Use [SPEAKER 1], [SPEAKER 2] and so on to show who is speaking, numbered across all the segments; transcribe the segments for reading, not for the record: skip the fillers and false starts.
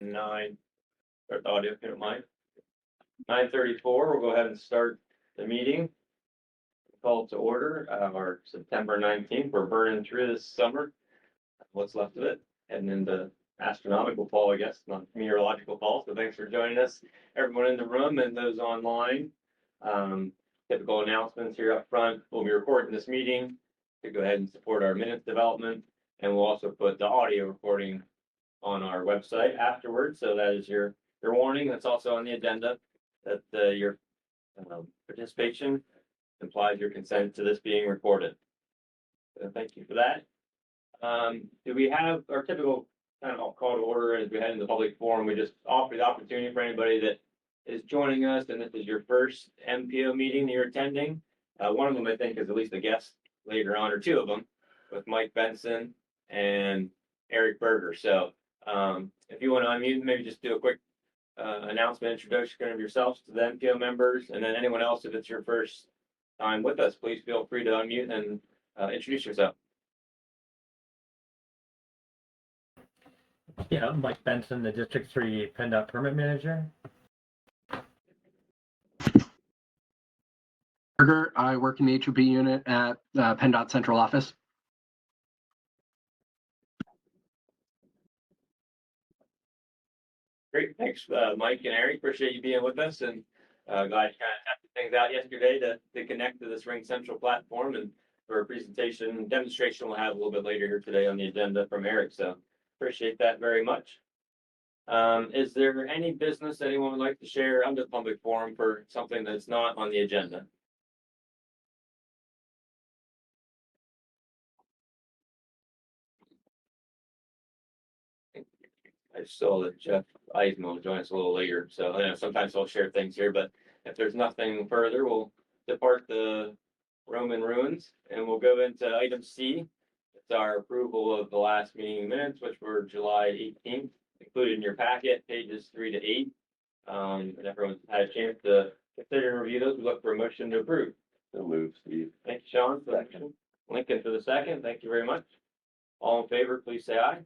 [SPEAKER 1] 9, start the audio if you don't mind. 9:34, we'll go ahead and start the meeting. Call to order, our September 19th. We're burning through this summer. What's left of it, heading into astronomical fall, I guess, not meteorological fall. So thanks for joining us, everyone in the room and those online. Typical announcements here up front. We'll be recording this meeting to go ahead and support our minutes development, and we'll also put the audio recording on our website afterwards. So that is your warning. That's also on the agenda, that your participation implies your consent to this being recorded. So thank you for that. Do we have our typical kind of call to order as we head into the public forum? We just offer the opportunity for anybody that is joining us, and this is your first MPO meeting that you're attending. One of them, I think, is at least a guest later on, or two of them, with Mike Benson and Eric Berger. So if you want to unmute, maybe just do a quick announcement, introduction of yourselves to the MPO members, and then anyone else, if it's your first time with us, please feel free to unmute and introduce yourself.
[SPEAKER 2] Yeah, I'm Mike Benson, the District 3 PennDOT Permit Manager.
[SPEAKER 3] Berger, I work in the HOP unit at PennDOT Central Office.
[SPEAKER 1] Great, thanks, Mike and Eric. Appreciate you being with us, and glad you kind of tested things out yesterday to connect to this Ring Central platform, and for a presentation demonstration we'll have a little bit later here today on the agenda from Eric. So appreciate that very much. Is there any business anyone would like to share under the public forum for something that's not on the agenda? I saw that Jeff Eisman will join us a little later, so I know sometimes I'll share things here, but if there's nothing further, we'll depart the Roman ruins and we'll go into item C. It's our approval of the last meeting minutes, which were July 18th, included in your packet, pages 3 to 8. And everyone's had a chance to consider and review those. We look for a motion to approve.
[SPEAKER 4] So move, Steve.
[SPEAKER 1] Thank you, Sean, for the second. Lincoln for the second. Thank you very much. All in favor, please say aye.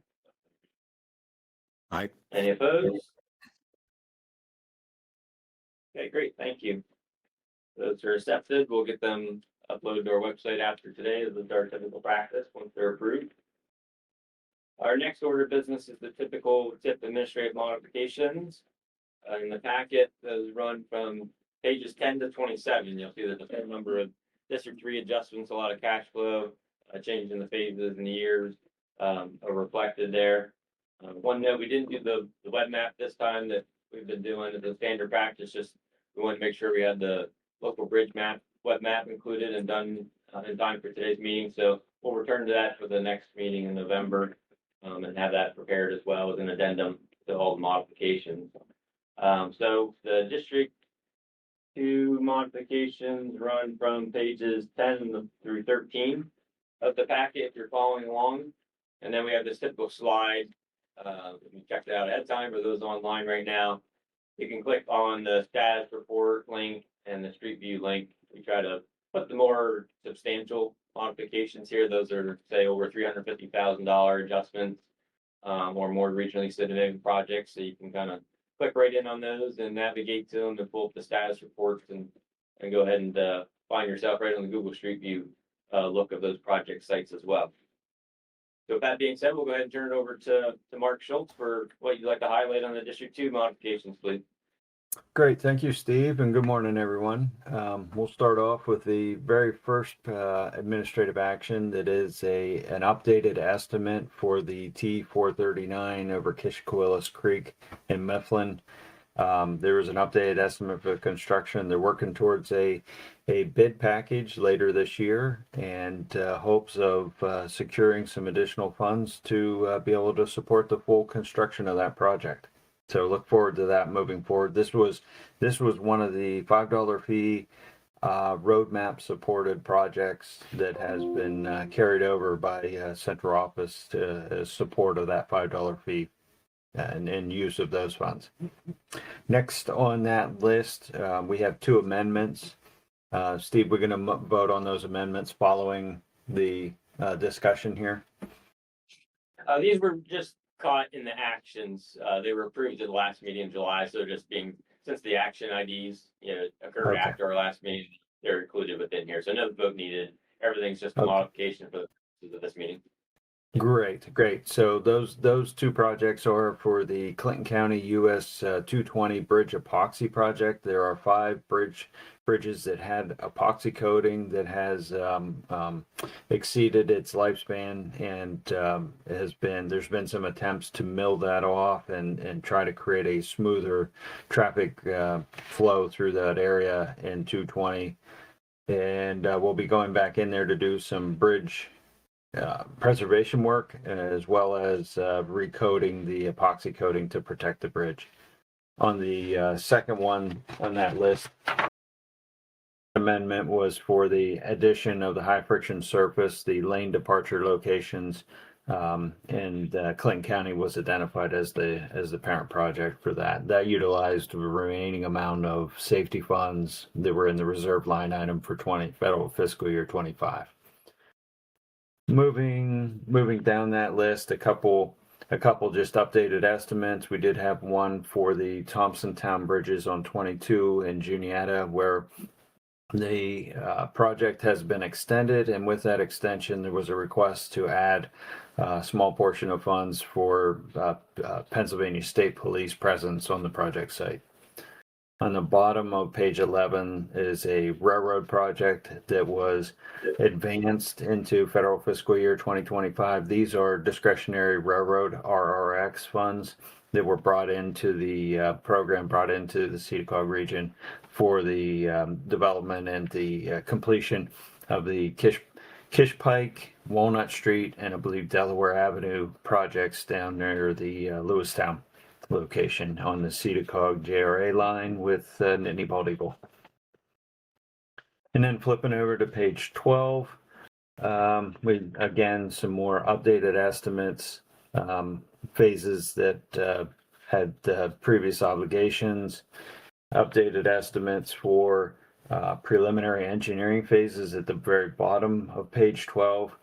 [SPEAKER 4] Aye.
[SPEAKER 1] Any opposed? Okay, great, thank you. Those are accepted. We'll get them uploaded to our website after today as our typical practice once they're approved. Our next order of business is the typical TIP administrative modifications. In the packet, those run from pages 10 to 27. You'll see that the total number of District 3 adjustments, a lot of cash flow, a change in the phases and the years are reflected there. One note, we didn't do the web map this time that we've been doing as a standard practice. Just we wanted to make sure we had the local bridge map, web map included and done in time for today's meeting. So we'll return to that for the next meeting in November and have that prepared as well as an addendum to all the modifications. So the District 2 modifications run from pages 10 through 13 of the packet if you're following along. And then we have this typical slide. You checked it out ahead of time for those online right now. You can click on the status report link and the street view link. We try to put the more substantial modifications here. Those are, say, over $350,000 adjustments or more regionally significant projects. So you can kind of click right in on those and navigate to them and pull up the status reports and go ahead and find yourself right on the Google Street View look of those project sites as well. So with that being said, we'll go ahead and turn it over to Mark Schultz for what you'd like to highlight on the District 2 modifications, please.
[SPEAKER 5] Great. Thank you, Steve, and good morning, everyone. We'll start off with the very first administrative action that is an updated estimate for the T439 over Kishkawillis Creek in Mifflin. There was an updated estimate for the construction. They're working towards a bid package later this year and hopes of securing some additional funds to be able to support the full construction of that project. So look forward to that moving forward. This was one of the $5 fee roadmap supported projects that has been carried over by central office to support of that $5 fee and use of those funds. Next on that list, we have two amendments. Steve, we're going to vote on those amendments following the discussion here.
[SPEAKER 1] These were just caught in the actions. They were approved at the last meeting in July, so just being, since the action IDs, occurred
[SPEAKER 5] Okay.
[SPEAKER 1] after our last meeting, they're included within here. So no vote needed. Everything's just a
[SPEAKER 5] Okay.
[SPEAKER 1] modification for the purposes of this meeting.
[SPEAKER 5] Great. So those two projects are for the Clinton County US 220 Bridge Epoxy Project. There are 5 bridges that had epoxy coating that has exceeded its lifespan, and there's been some attempts to mill that off and try to create a smoother traffic flow through that area in 220. And we'll be going back in there to do some bridge preservation work, as well as recoating the epoxy coating to protect the bridge. On the second one on that list, amendment was for the addition of the high friction surface, the lane departure locations, and Clinton County was identified as the parent project for that. That utilized the remaining amount of safety funds that were in the reserve line item for federal fiscal year 25. Moving down that list, a couple just updated estimates. We did have one for the Thompsontown bridges on 22 in Juniata, where the project has been extended, and with that extension, there was a request to add a small portion of funds for Pennsylvania State Police presence on the project site. On the bottom of page 11 is a railroad project that was advanced into federal fiscal year 2025. These are discretionary railroad RRX funds that were brought into the program, brought into the SEDA COG region for the development and the completion of the Kish Pike, Walnut Street, and I believe Delaware Avenue projects down near the Lewistown location on the SEDA COG JRA line with Nittany Bald Eagle. And then flipping over to page 12, we again some more updated estimates, phases that had previous obligations, updated estimates for preliminary engineering phases at the very bottom of page 12.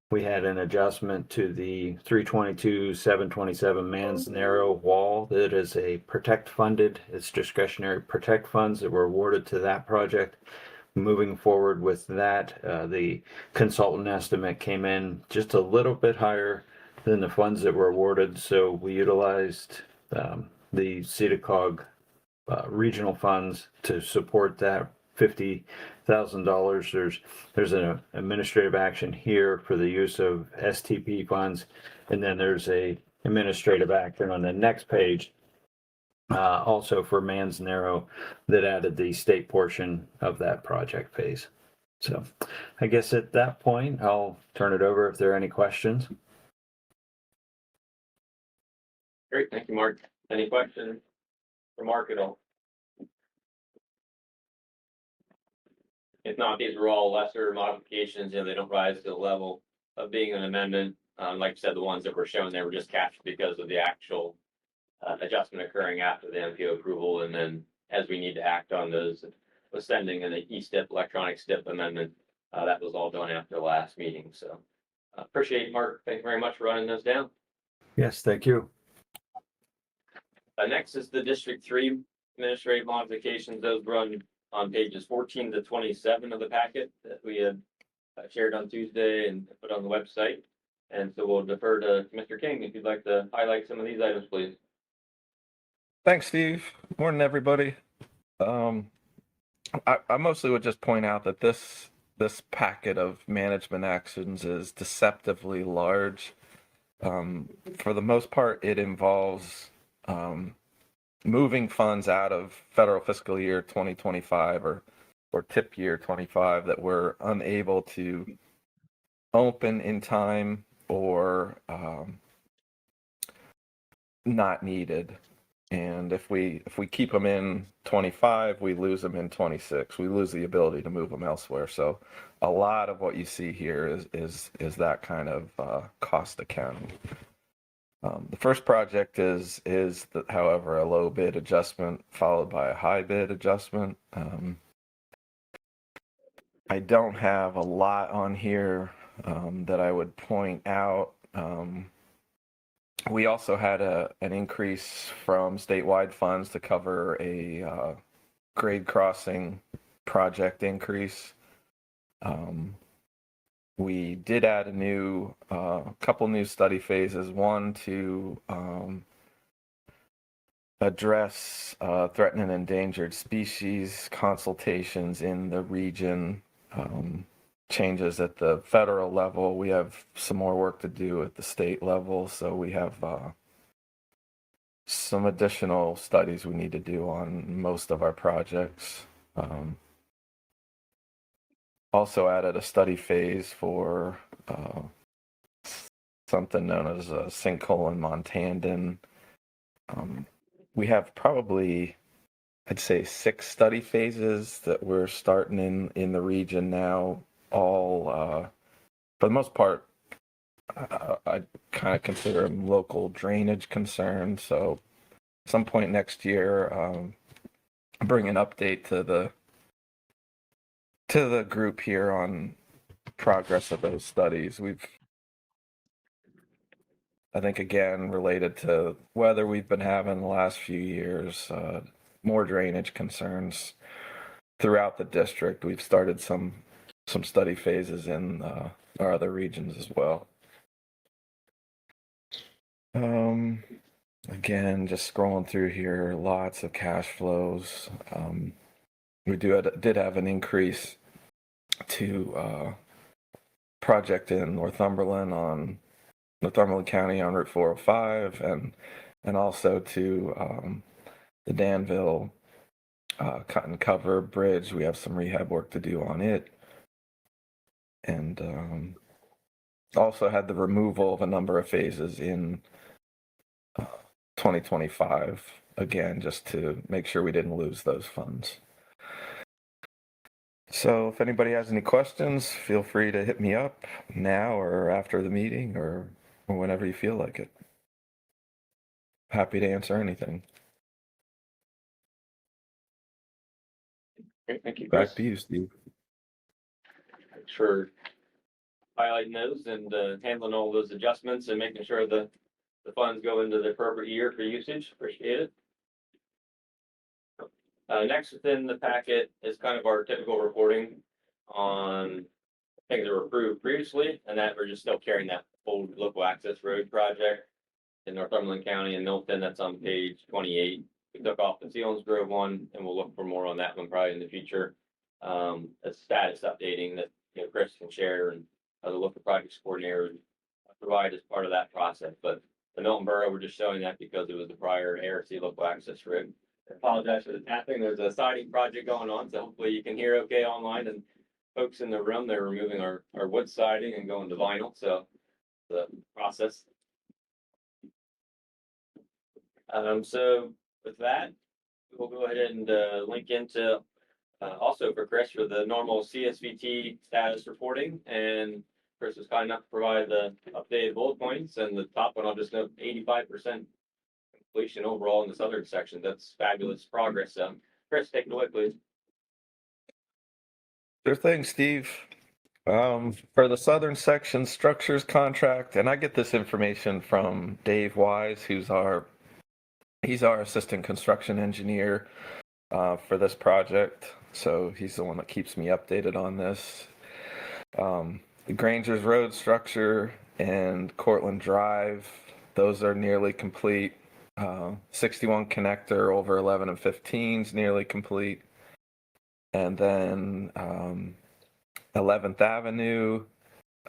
[SPEAKER 5] We had an adjustment to the 322-727 Man's Narrow wall that is a protect funded. It's discretionary protect funds that were awarded to that project. Moving forward with that, the consultant estimate came in just a little bit higher than the funds that were awarded. So we utilized the SEDA COG regional funds to support that $50,000. There's an administrative action here for the use of STP funds, and then there's a administrative action on the next page, also for Man's Narrow, that added the state portion of that project phase. So I guess at that point, I'll turn it over if there are any questions.
[SPEAKER 1] Great, thank you, Mark. Any questions for Mark at all? If not, these were all lesser modifications, they don't rise to the level of being an amendment. Like I said, the ones that were shown there were just captured because of the actual adjustment occurring after the MPO approval, and then as we need to act on those, was sending an E-STIP, electronic STIP amendment, that was all done after the last meeting. So appreciate it, Mark. Thank you very much for running those down.
[SPEAKER 5] Yes, thank you.
[SPEAKER 1] Next is the District 3 administrative modifications. Those run on pages 14 to 27 of the packet that we had shared on Tuesday and put on the website. And so we'll defer to Mr. King if you'd like to highlight some of these items, please.
[SPEAKER 4] Thanks, Steve. Morning, everybody. I mostly would just point out that this packet of management actions is deceptively large. For the most part, it involves moving funds out of federal fiscal year 2025 or TIP year 25 that we're unable to open in time or not needed. And if we keep them in 25, we lose them in 26. We lose the ability to move them elsewhere. So a lot of what you see here is that kind of cost accounting. The first project is however, a low bid adjustment followed by a high bid adjustment. I don't have a lot on here that I would point out. We also had an increase from statewide funds to cover a grade crossing project increase. We did add a couple new study phases. One to address threatened and endangered species consultations in the region. Changes at the federal level. We have some more work to do at the state level, so we have some additional studies we need to do on most of our projects. Also added a study phase for something known as a sinkhole in Montandon. We have probably, I'd say, 6 study phases that we're starting in the region now. All, for the most part, I kind of consider them local drainage concerns. So, at some point next year, bring an update to the group here on progress of those studies. I think again related to weather we've been having the last few years, more drainage concerns throughout the district. We've started some study phases in our other regions as well. Again, just scrolling through here, lots of cash flows. We did have an increase to project in Northumberland County on Route 405, and also to the Danville cut and cover bridge. We have some rehab work to do on it. And also had the removal of a number of phases in 2025, again, just to make sure we didn't lose those funds. So if anybody has any questions, feel free to hit me up now or after the meeting or whenever you feel like it. Happy to answer anything.
[SPEAKER 1] Great, thank you, Chris.
[SPEAKER 4] Back to you, Steve.
[SPEAKER 1] Thanks for highlighting those and handling all those adjustments and making sure the funds go into the appropriate year for usage. Appreciate it. Next within the packet is kind of our typical reporting on things that were approved previously, and that we're just still carrying that old local access road project in Northumberland County and Milton. That's on page 28. We took off the Sealands Grove one, and we'll look for more on that one probably in the future. A status updating that Chris can share and the local projects coordinator would provide as part of that process. But the Milton Borough, we're just showing that because it was the prior ARC local access road. I apologize for the tapping. There's a siding project going on, so hopefully you can hear okay online. And folks in the room, they're removing our wood siding and going to vinyl. So the process. So with that, we'll go ahead and link into also for Chris for the normal CSVT status reporting. And Chris was kind enough to provide the updated bullet points, and the top one I'll just note 85% completion overall in the southern section. That's fabulous progress. So Chris, take it away, please.
[SPEAKER 4] Sure thing, Steve. For the southern section structures contract, and I get this information from Dave Wise, he's our assistant construction engineer for this project. So he's the one that keeps me updated on this. The Granger's Road structure and Cortland Drive, those are nearly complete. 61 connector over 11 and 15 is nearly complete. And then 11th Avenue,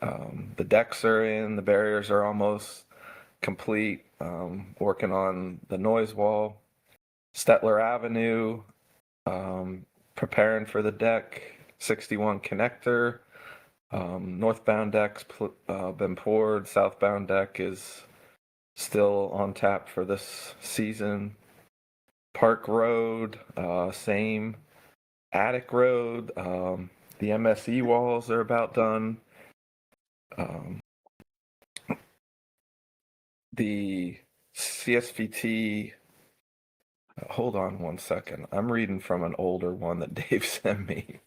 [SPEAKER 4] the decks are in, the barriers are almost complete. Working on the noise wall. Stetler Avenue, preparing for the deck. 61 connector. Northbound deck's been poured. Southbound deck is still on tap for this season. Park Road, same. Attic Road, the MSE walls are about done. The CSVT, hold on one second. I'm reading from an older one that Dave sent me.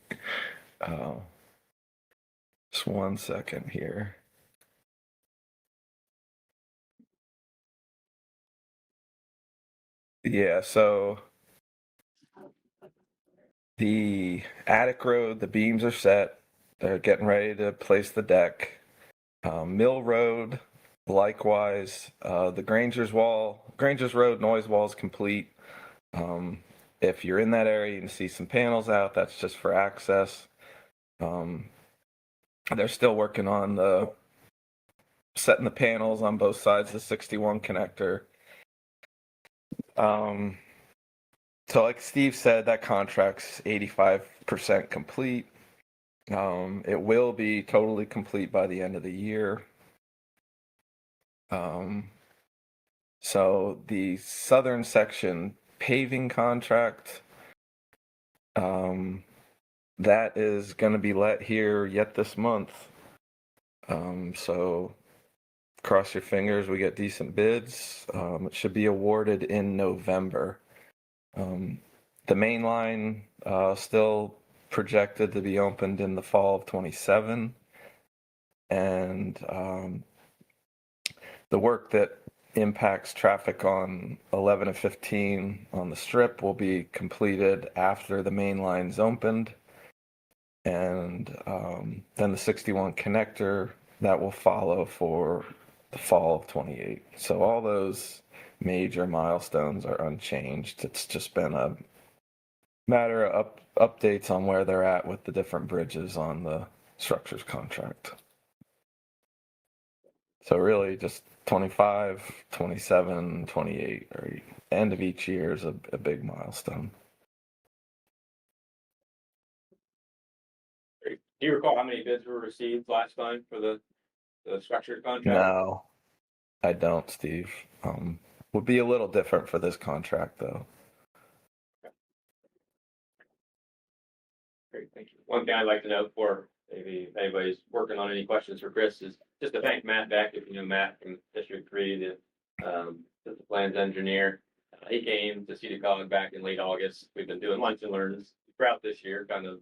[SPEAKER 4] Just one second here. Yeah, so the attic road, the beams are set. They're getting ready to place the deck. Mill Road, likewise. The Granger's Road noise wall is complete. If you're in that area, you can see some panels out. That's just for access. They're still working on setting the panels on both sides of the 61 connector. So like Steve said, that contract's 85% complete. It will be totally complete by the end of the year. So the southern section paving contract, that is going to be let here yet this month. So cross your fingers, we get decent bids. It should be awarded in November. The main line still projected to be opened in the fall of 27. And the work that impacts traffic on 11 and 15 on the strip will be completed after the main line's opened. And then the 61 connector, that will follow for the fall of 28. So all those major milestones are unchanged. It's just been a matter of updates on where they're at with the different bridges on the structures contract. So really just 25, 27, 28, or end of each year is a big milestone.
[SPEAKER 1] Great. Do you recall how many bids were received last time for the structured contract?
[SPEAKER 4] No, I don't, Steve. Would be a little different for this contract though.
[SPEAKER 1] Great, thank you. One thing I'd like to note for maybe if anybody's working on any questions for Chris is just to thank Matt Beck, if you know Matt from District 3, the plans engineer. He came to SEDA COG back in late August. We've been doing lunch and learns throughout this year, kind of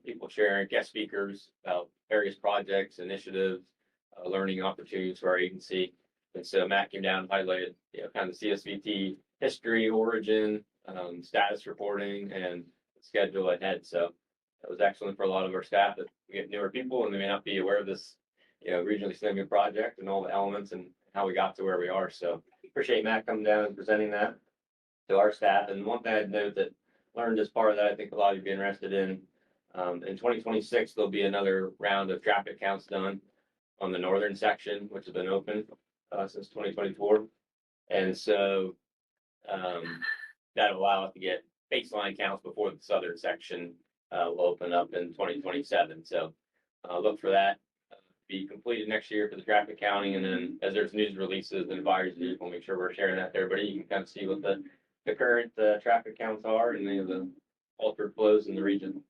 [SPEAKER 1] people sharing, guest speakers about various projects, initiatives, learning opportunities for our agency. And so Matt came down and highlighted, kind of CSVT history, origin, status reporting, and schedule ahead. So that was excellent for a lot of our staff that we get newer people and they may not be aware of this, regionally significant project and all the elements and how we got to where we are. So appreciate Matt coming down and presenting that to our staff. And one thing I'd note that learned as part of that, I think a lot of you be interested in 2026, there'll be another round of traffic counts done on the northern section, which has been open since 2024. And so that'll allow us to get baseline counts before the southern section will open up in 2027. So look for that be completed next year for the traffic counting. And then as there's news releases and advisories, we'll make sure we're sharing that to everybody. You can kind of see what the current traffic counts are and the altered flows in the region.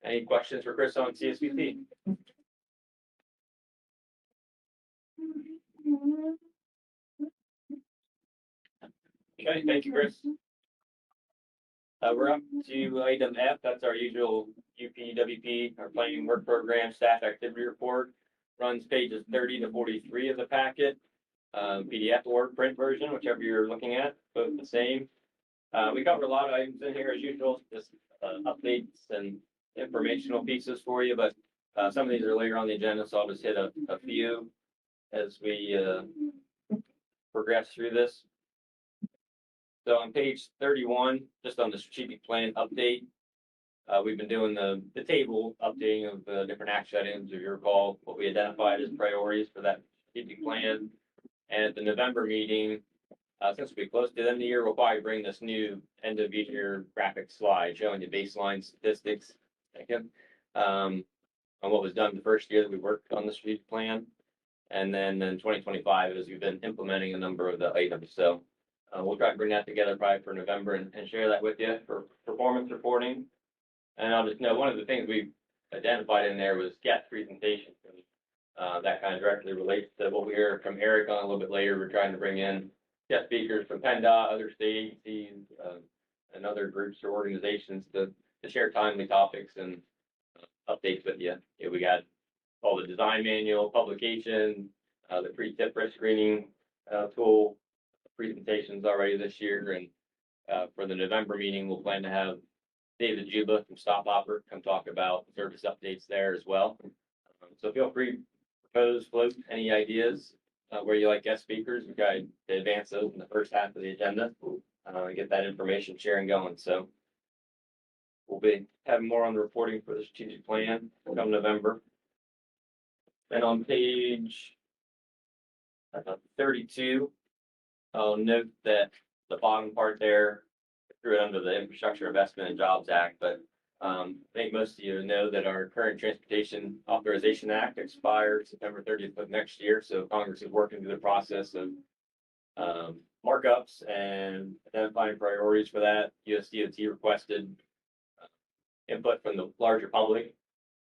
[SPEAKER 1] Any questions for Chris on CSVT? Okay, thank you, Chris. We're up to item F. That's our usual UPWP, our planning work program staff activity report. Runs pages 30 to 43 of the packet. PDF or print version, whichever you're looking at, both the same. We cover a lot of items in here as usual, just updates and informational pieces for you, but some of these are later on the agenda, so I'll just hit a few as we progress through this. So on page 31, just on the strategic plan update, we've been doing the table updating of the different action items, if you recall, what we identified as priorities for that strategic plan. And at the November meeting, since we're close to the end of the year, we'll probably bring this new end of year graphic slide showing the baseline statistics on what was done the first year that we worked on the strategic plan. And then in 2025, as we've been implementing a number of the items. So we'll try to bring that together probably for November and share that with you for performance reporting. And I'll just note one of the things we've identified in there was guest presentations. That kind of directly relates to what we heard from Eric on a little bit later. We're trying to bring in guest speakers from PennDOT, other state agencies, and other groups or organizations to share timely topics and updates with you. We got all the design manual, publication, the pre-tip risk screening tool, presentations already this year, and for the November meeting, we'll plan to have David Juba from Stop Hopper come talk about service updates there as well. So feel free to propose, float any ideas where you like guest speakers. We got to advance those in the first half of the agenda, get that information sharing going. So we'll be having more on the reporting for the strategic plan come November. And on page 32, I'll note that the bottom part there, I threw it under the Infrastructure Investment and Jobs Act, but I think most of you know that our current Transportation Authorization Act expires September 30th of next year. So Congress is working through the process of markups and identifying priorities for that. USDOT requested input from the larger public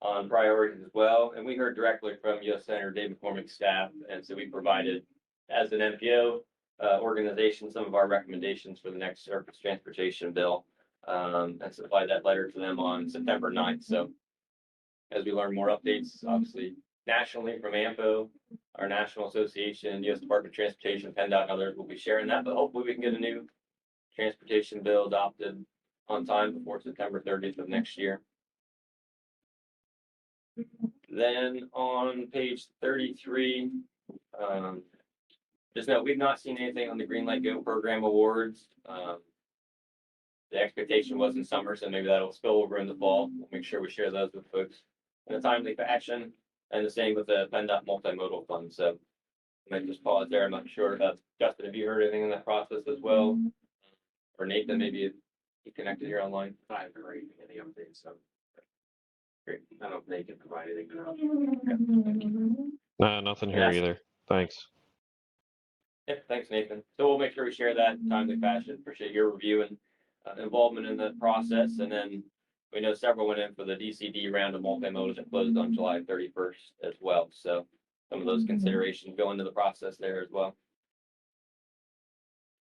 [SPEAKER 1] on priorities as well. And we heard directly from U.S. Senator Dave McCormick's staff. And so we provided, as an MPO organization, some of our recommendations for the next surface transportation bill, and supplied that letter to them on September 9th. So as we learn more updates, obviously nationally from AMPO, our National Association, U.S. Department of Transportation, PennDOT, and others will be sharing that. But hopefully we can get a new transportation bill adopted on time before September 30th of next year. Then on page 33, just note, we've not seen anything on the Green Light Go program awards. The expectation was in summer, so maybe that'll spill over in the fall. We'll make sure we share those with folks in a timely fashion. And the same with the PennDOT multimodal fund. So I might just pause there. I'm not sure. Justin, have you heard anything in that process as well? Or Nathan, maybe you connected here online?
[SPEAKER 6] I haven't heard any updates, so
[SPEAKER 1] Great.
[SPEAKER 6] I don't know if they can provide anything.
[SPEAKER 7] Nothing here
[SPEAKER 1] Yes.
[SPEAKER 7] either. Thanks.
[SPEAKER 1] Yep, thanks, Nathan. So we'll make sure we share that in timely fashion. Appreciate your review and involvement in the process. And then we know several went in for the DCD round of multimodals that closed on July 31st as well. So some of those considerations go into the process there as well.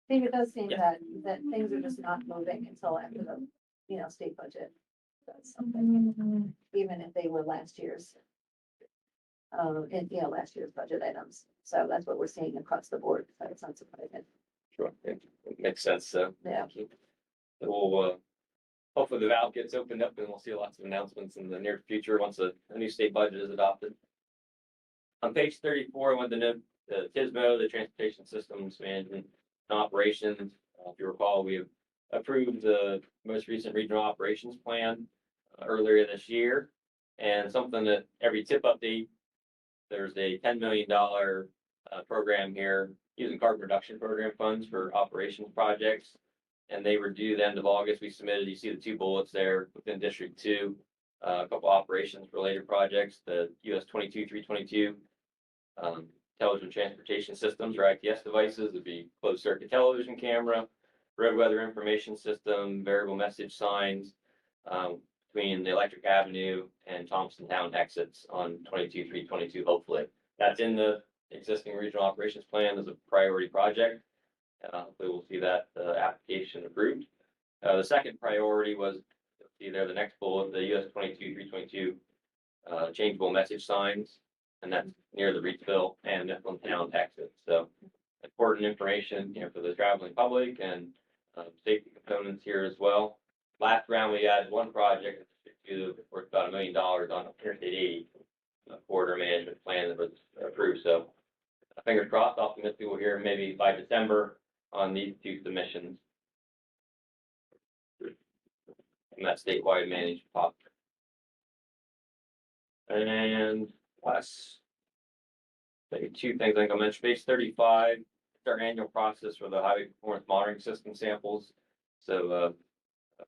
[SPEAKER 8] Steve, it does seem
[SPEAKER 1] Yeah.
[SPEAKER 8] that things are just not moving until after the, state budget. That's something, even if they were last year's, last year's budget items. So that's what we're seeing across the board. So it's not surprising.
[SPEAKER 1] Sure, it makes sense. So
[SPEAKER 8] Yeah.
[SPEAKER 1] we'll hopefully the valve gets opened up and we'll see lots of announcements in the near future once a new state budget is adopted. On page 34, I wanted to note the TSMO, the Transportation Systems Management and Operations. If you recall, we have approved the most recent regional operations plan earlier this year. And something that every tip update, there's a $10 million program here using carbon reduction program funds for operations projects. And they were due the end of August. We submitted, you see the two bullets there within District 2, a couple operations related projects, the US 22-322 intelligent transportation systems or ITS devices. It'd be closed circuit television camera, road weather information system, variable message signs between the Electric Avenue and Thompson Town exits on 22-322, hopefully. That's in the existing regional operations plan as a priority project. Hopefully we'll see that application approved. The second priority was, see there, the next bullet, the US 22-322 changeable message signs, and that's near the Reedsville and Mifflin Town exit. So important information, for the traveling public and safety components here as well. Last round, we added one project worth about $1 million on Interstate 80 corridor management plan that was approved. So fingers crossed, optimistic we'll hear maybe by December on these two submissions. And that statewide managed pot. And last, maybe two things I think I'll mention. Page 35, it's our annual process for the highway performance monitoring system samples. So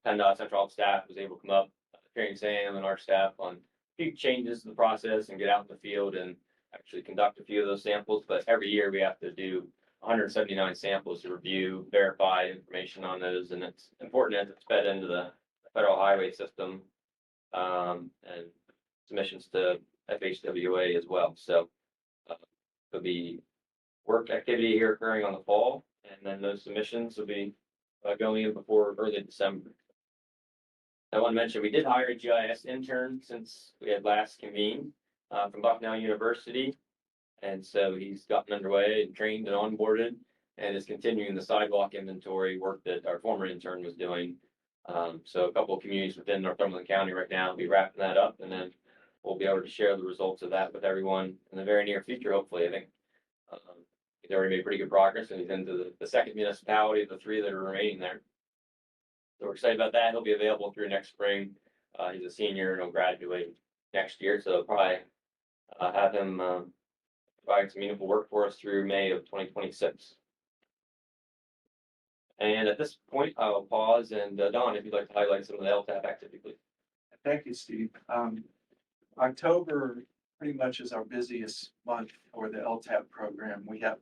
[SPEAKER 1] PennDOT Central Office staff was able to come up, training Sam and our staff on a few changes to the process and get out in the field and actually conduct a few of those samples. But every year we have to do 179 samples to review, verify information on those. And it's important as it's fed into the federal highway system and submissions to FHWA as well. So there'll be work activity here occurring on the fall, and then those submissions will be going in before early December. I want to mention we did hire a GIS intern since we had last convened from Bucknell University. And so he's gotten underway and trained and onboarded. and is continuing the sidewalk inventory work that our former intern was doing. So a couple of communities within Northumberland County right now will be wrapping that up, and then we'll be able to share the results of that with everyone in the very near future, hopefully. I think he's already made pretty good progress, and he's into the second municipality of the three that are remaining there. So we're excited about that. He'll be available through next spring. He's a senior and he'll graduate next year, so probably have him provide some meaningful work for us through May of 2026. And at this point, I'll pause, and Don, if you'd like to highlight some of the LTAP activity, please.
[SPEAKER 6] Thank you, Steve. October pretty much is our busiest month for the LTAP program. We have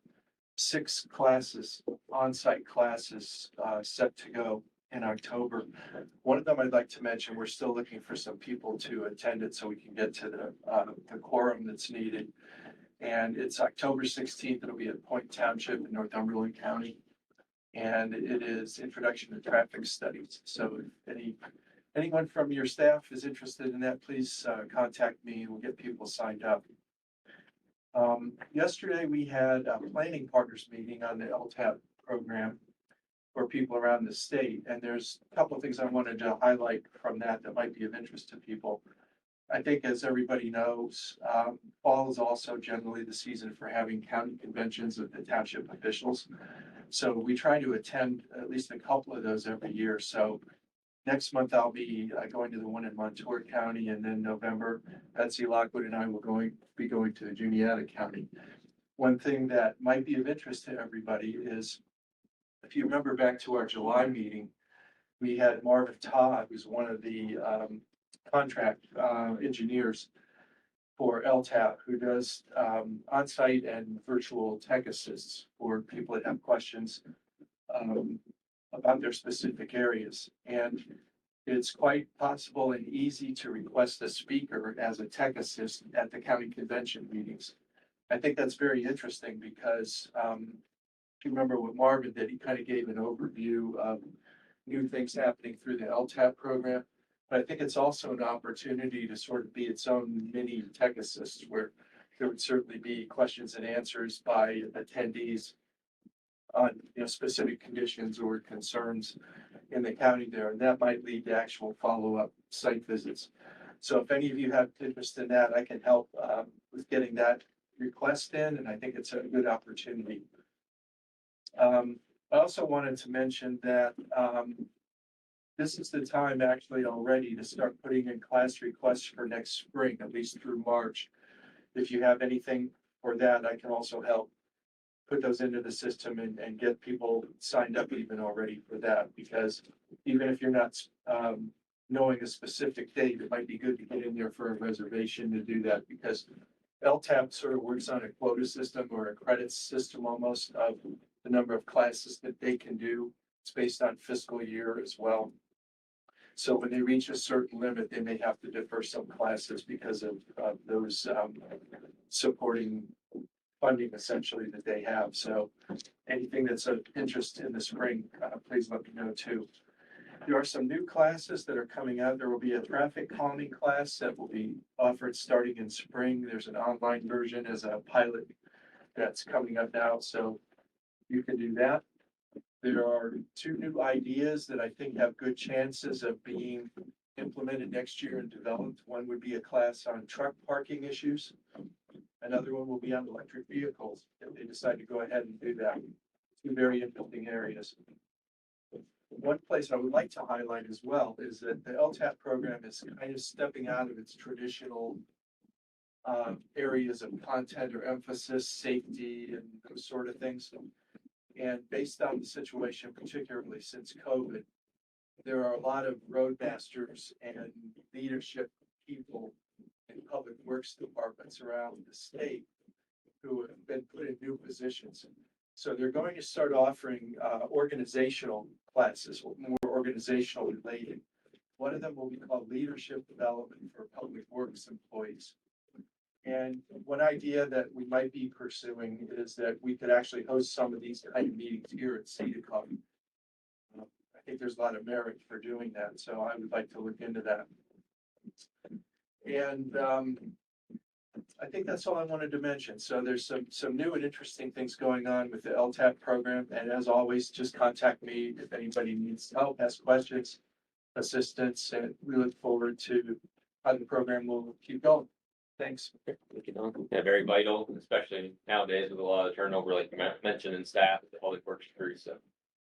[SPEAKER 6] 6 classes, on-site classes, set to go in October. One of them I'd like to mention, we're still looking for some people to attend it so we can get to the quorum that's needed. And it's October 16th. It'll be at Point Township in Northumberland County. And it is Introduction to Traffic Studies. So if anyone from your staff is interested in that, please contact me. We'll get people signed up. Yesterday, we had a planning partners meeting on the LTAP program for people around the state. And there's a couple of things I wanted to highlight from that might be of interest to people. I think, as everybody knows, fall is also generally the season for having county conventions with the township officials. So we try to attend at least a couple of those every year. So next month I'll be going to the one in Montour County, and then November, Betsy Lockwood and I will be going to Juniata County. One thing that might be of interest to everybody is, if you remember back to our July meeting, we had Marvin Todd, who's one of the contract engineers for LTAP, who does on-site and virtual tech assists for people that have questions about their specific areas. And it's quite possible and easy to request a speaker as a tech assist at the county convention meetings. I think that's very interesting because if you remember what Marvin did, he kind of gave an overview of new things happening through the LTAP program. But I think it's also an opportunity to sort of be its own mini tech assist, where there would certainly be questions and answers by attendees on specific conditions or concerns in the county there, and that might lead to actual follow-up site visits. So if any of you have interest in that, I can help with getting that request in, and I think it's a good opportunity. I also wanted to mention that this is the time actually already to start putting in class requests for next spring, at least through March. If you have anything for that, I can also help put those into the system and get people signed up even already for that, because even if you're not knowing a specific date, it might be good to get in there for a reservation to do that, because LTAP sort of works on a quota system or a credit system almost of the number of classes that they can do. It's based on fiscal year as well. So when they reach a certain limit, they may have to defer some classes because of those supporting funding essentially that they have. So anything that's of interest in the spring, please let me know too. There are some new classes that are coming out. There will be a traffic calming class that will be offered starting in spring. There's an online version as a pilot that's coming up now, so you can do that. There are 2 new ideas that I think have good chances of being implemented next year and developed. One would be a class on truck parking issues. Another one will be on electric vehicles, if they decide to go ahead and do that. 2 very interesting areas. One place I would like to highlight as well is that the LTAP program is kind of stepping out of its traditional areas of content or emphasis, safety, and those sort of things. And based on the situation, particularly since COVID, there are a lot of roadmasters and leadership people in public works departments around the state who have been put in new positions. So they're going to start offering organizational classes, more organizational related. One of them will be called Leadership Development for Public Works Employees. And one idea that we might be pursuing is that we could actually host some of these kind of meetings here at SEDA COG. I think there's a lot of merit for doing that, so I would like to look into that. And I think that's all I wanted to mention. So there's some new and interesting things going on with the LTAP program. And as always, just contact me if anybody needs help, ask questions, assistance, and we look forward to how the program will keep going. Thanks.
[SPEAKER 1] Yeah, very vital, especially nowadays with a lot of turnover, like you mentioned, in staff, the public works crew. So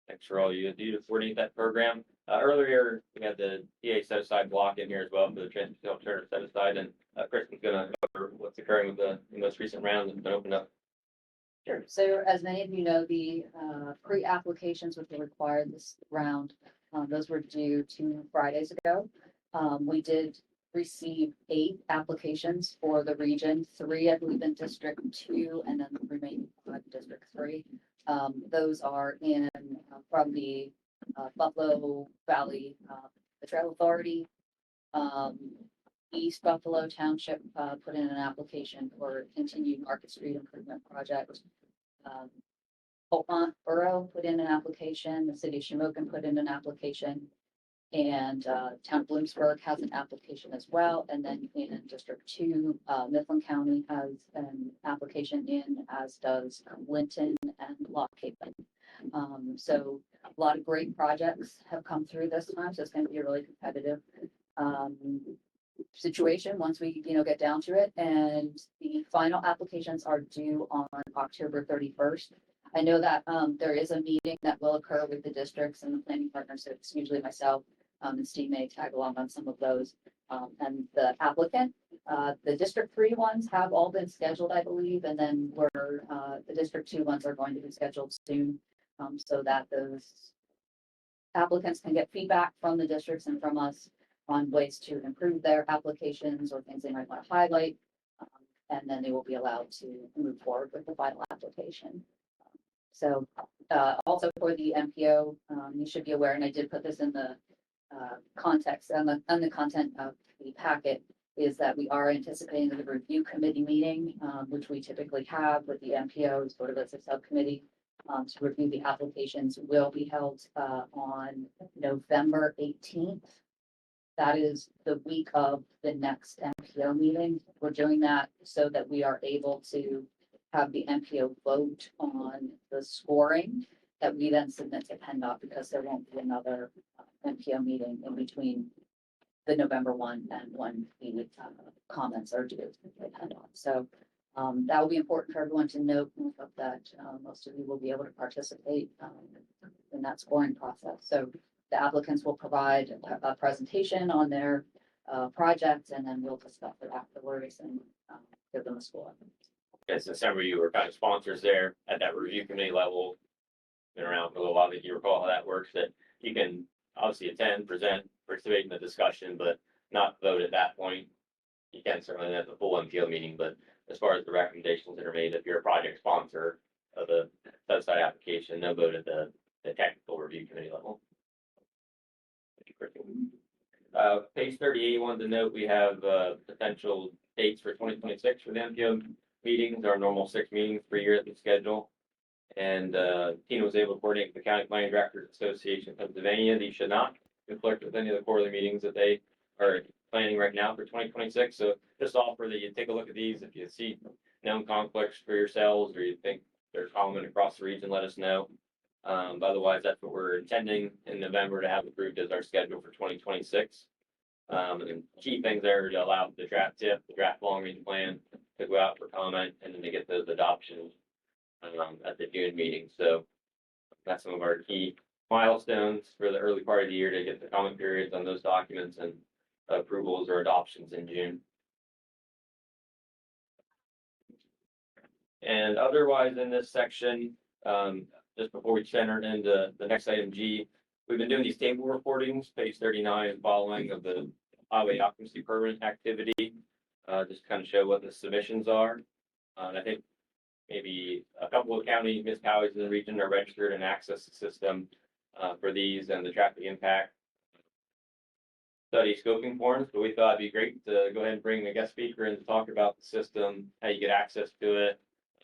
[SPEAKER 1] thanks for all you do to coordinate that program. Earlier, we had the TA set aside block in here as well for the transportation alternative set aside, and Kristen's gonna cover what's occurring with the most recent round that's been opened up.
[SPEAKER 7] Sure. So as many of you know, the pre-applications which were required this round, those were due 2 Fridays ago. We did receive 8 applications for the region, 3, I believe, in District 2, and then the remaining 5 in District 3. Those are in from the Buffalo Valley, the Trail Authority, East Buffalo Township put in an application for continued Market Street Improvement Project. Oakmont Borough put in an application, the city of Shamokin put in an application, and Town of Bloomsburg has an application as well. And then in District 2, Mifflin County has an application in, as does Linton and Lock Haven. So a lot of great projects have come through this time, so it's going to be a really competitive situation once we, get down to it. And the final applications are due on October 31st. I know that there is a meeting that will occur with the districts and the planning partners. So it's usually myself and Steve may tag along on some of those. And the applicant, the District 3 ones have all been scheduled, I believe, and then the District 2 ones are going to be scheduled soon, so that those applicants can get feedback from the districts and from us on ways to improve their applications or things they might want to highlight. And then they will be allowed to move forward with the final application. So also for the MPO, you should be aware, and I did put this in the context and the content of the packet, is that we are anticipating the review committee meeting, which we typically have with the MPO sort of as a subcommittee to review the applications, will be held on November 18th. That is the week of the next MPO meeting. We're doing that so that we are able to have the MPO vote on the scoring that we then submit to PennDOT, because there won't be another MPO meeting in between the November 1 and when the comments are due by PennDOT. So that will be important for everyone to note that most of you will be able to participate in that scoring process. So the applicants will provide a presentation on their project, and then we'll discuss it afterwards and give them a score.
[SPEAKER 1] Yes, in December, you were kind of sponsors there at that review committee level. Been around for a little while. I think you recall how that works, that you can obviously attend, present, participate in the discussion, but not vote at that point. You can certainly at the full MPO meeting, but as far as the recommendations that are made, if you're a project sponsor of the set-aside application, no vote at the technical review committee level. Page 38, wanted to note we have potential dates for 2026 for the MPO meetings, our normal 6 meetings per year at the schedule. And Tina was able to coordinate with the County Planning Directors Association of Pennsylvania. These should not conflict with any of the quarterly meetings that they are planning right now for 2026. So just offer that you take a look at these. If you see known conflicts for yourselves, or you think they're common across the region, let us know. Otherwise, that's what we're intending in November to have approved as our schedule for 2026. And key things there to allow the draft tip, the draft long range plan to go out for comment, and then to get those adoptions at the June meeting. So that's some of our key milestones for the early part of the year to get the comment periods on those documents and approvals or adoptions in June. And otherwise in this section, just before we enter into the next item G, we've been doing these table reportings, page 39 and following of the highway occupancy permit activity, just to kind of show what the submissions are. And I think maybe a couple of county municipalities in the region are registered and access the system for these and the traffic impact study scoping forms, but we thought it'd be great to go ahead and bring a guest speaker and talk about the system, how you get access to it,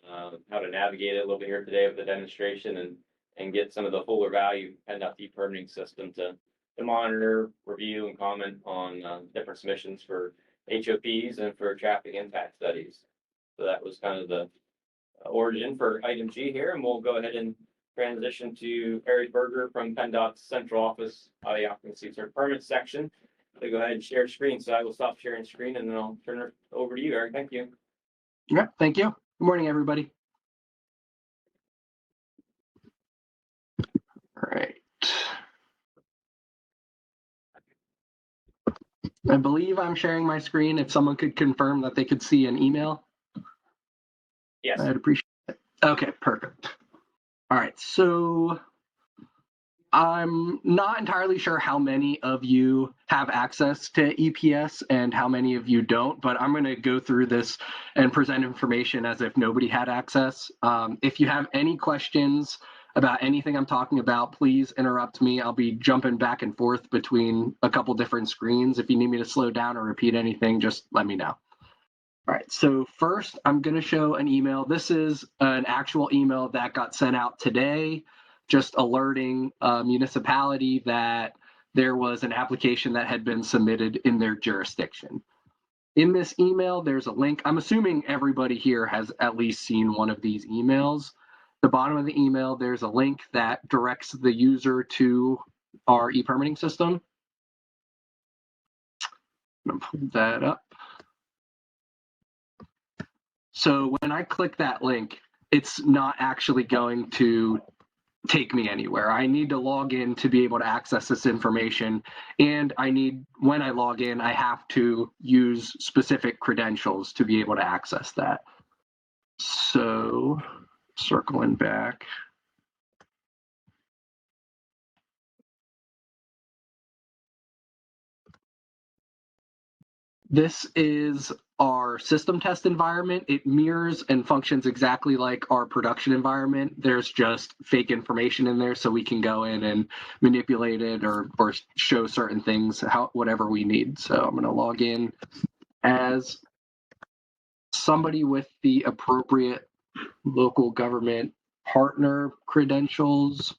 [SPEAKER 1] how to navigate it a little bit here today with the demonstration, and get some of the fuller value PennDOT permitting system to monitor, review, and comment on different submissions for HOPs and for traffic impact studies. So that was kind of the origin for item G here, and we'll go ahead and transition to Eric Berger from PennDOT's central office, the occupancy or permit section. So go ahead and share screen. So I will stop sharing screen and then I'll turn it over to you, Eric. Thank you.
[SPEAKER 3] Yeah, thank you. Good morning, everybody. All right. I believe I'm sharing my screen. If someone could confirm that they could see an email,
[SPEAKER 1] Yes.
[SPEAKER 3] I'd appreciate it. Okay, perfect. All right, so I'm not entirely sure how many of you have access to EPS and how many of you don't, but I'm going to go through this and present information as if nobody had access. If you have any questions about anything I'm talking about, please interrupt me. I'll be jumping back and forth between a couple different screens. If you need me to slow down or repeat anything, just let me know. All right, so first I'm going to show an email. This is an actual email that got sent out today, just alerting a municipality that there was an application that had been submitted in their jurisdiction. In this email, there's a link. I'm assuming everybody here has at least seen one of these emails. The bottom of the email, there's a link that directs the user to our e-permitting system. I'm going to pull that up. So when I click that link, it's not actually going to take me anywhere. I need to log in to be able to access this information. And when I log in, I have to use specific credentials to be able to access that. So circling back. This is our system test environment. It mirrors and functions exactly like our production environment. There's just fake information in there so we can go in and manipulate it or show certain things, whatever we need. So I'm going to log in as somebody with the appropriate local government partner credentials.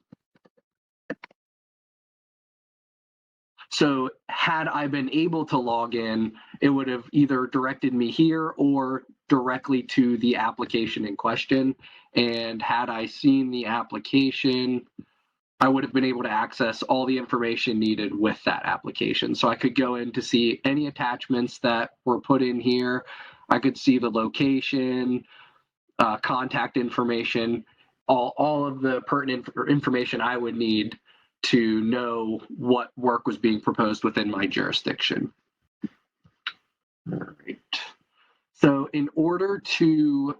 [SPEAKER 3] So had I been able to log in, it would have either directed me here or directly to the application in question. And had I seen the application, I would have been able to access all the information needed with that application. So I could go in to see any attachments that were put in here. I could see the location, contact information, all of the pertinent information I would need to know what work was being proposed within my jurisdiction. All right. So in order to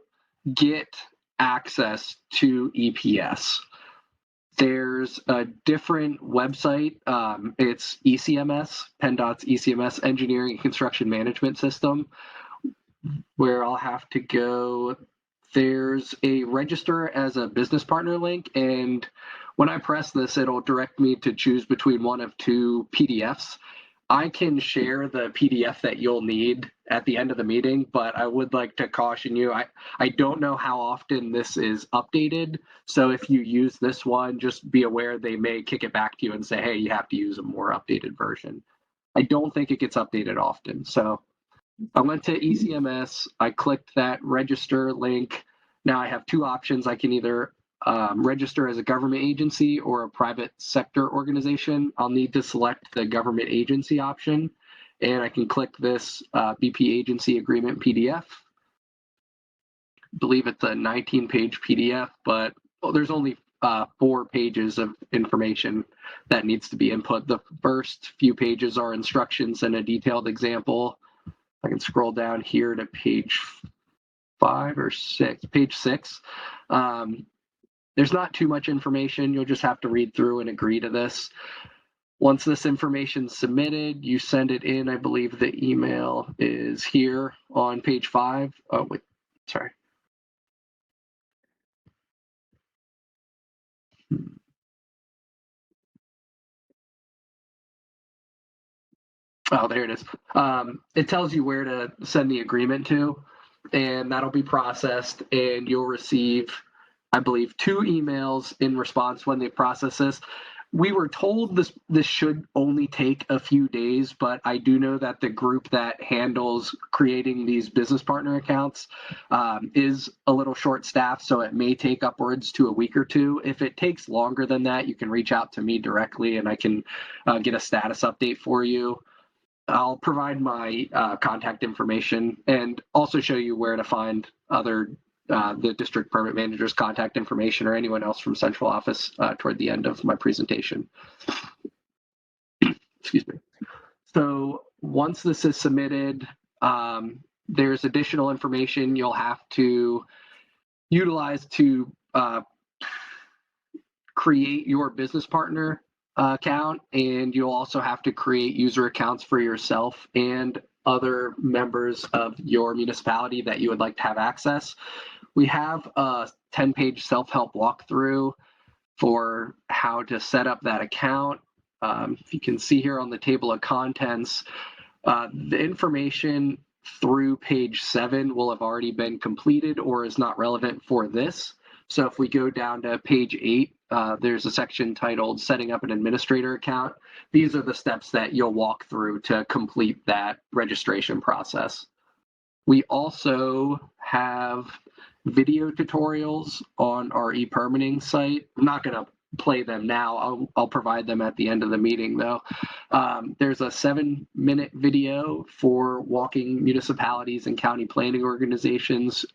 [SPEAKER 3] get access to EPS, there's a different website. It's ECMS, PennDOT's ECMS, Engineering and Construction Management System, where I'll have to go. There's a register as a business partner link, and when I press this, it'll direct me to choose between one of two PDFs. I can share the PDF that you'll need at the end of the meeting, but I would like to caution you, I don't know how often this is updated. So if you use this one, just be aware they may kick it back to you and say, hey, you have to use a more updated version. I don't think it gets updated often. So I went to ECMS, I clicked that register link. Now I have two options. I can either register as a government agency or a private sector organization. I'll need to select the government agency option, and I can click this BP agency agreement PDF. I believe it's a 19-page PDF, but there's only 4 pages of information that needs to be input. The first few pages are instructions and a detailed example. I can scroll down here to page 5 or 6, page 6. There's not too much information. You'll just have to read through and agree to this. Once this information's submitted, you send it in. I believe the email is here on page 5. Oh, wait, sorry. Oh, there it is. It tells you where to send the agreement to, and that'll be processed, and you'll receive, I believe, 2 emails in response when they process this. we were told this should only take a few days, but I do know that the group that handles creating these business partner accounts is a little short staffed, so it may take upwards to a week or two. If it takes longer than that, you can reach out to me directly and I can get a status update for you. I'll provide my contact information and also show you where to find other the district permit manager's contact information or anyone else from central office toward the end of my presentation. Excuse me. So once this is submitted, there's additional information you'll have to utilize to create your business partner account, and you'll also have to create user accounts for yourself and other members of your municipality that you would like to have access. We have a 10-page self-help walkthrough for how to set up that account. If you can see here on the table of contents, the information through page 7 will have already been completed or is not relevant for this. So if we go down to page 8, there's a section titled Setting Up an Administrator Account. These are the steps that you'll walk through to complete that registration process. We also have video tutorials on our e-permitting site. I'm not going to play them now. I'll provide them at the end of the meeting though. There's a 7-minute video for walking municipalities and county planning organizations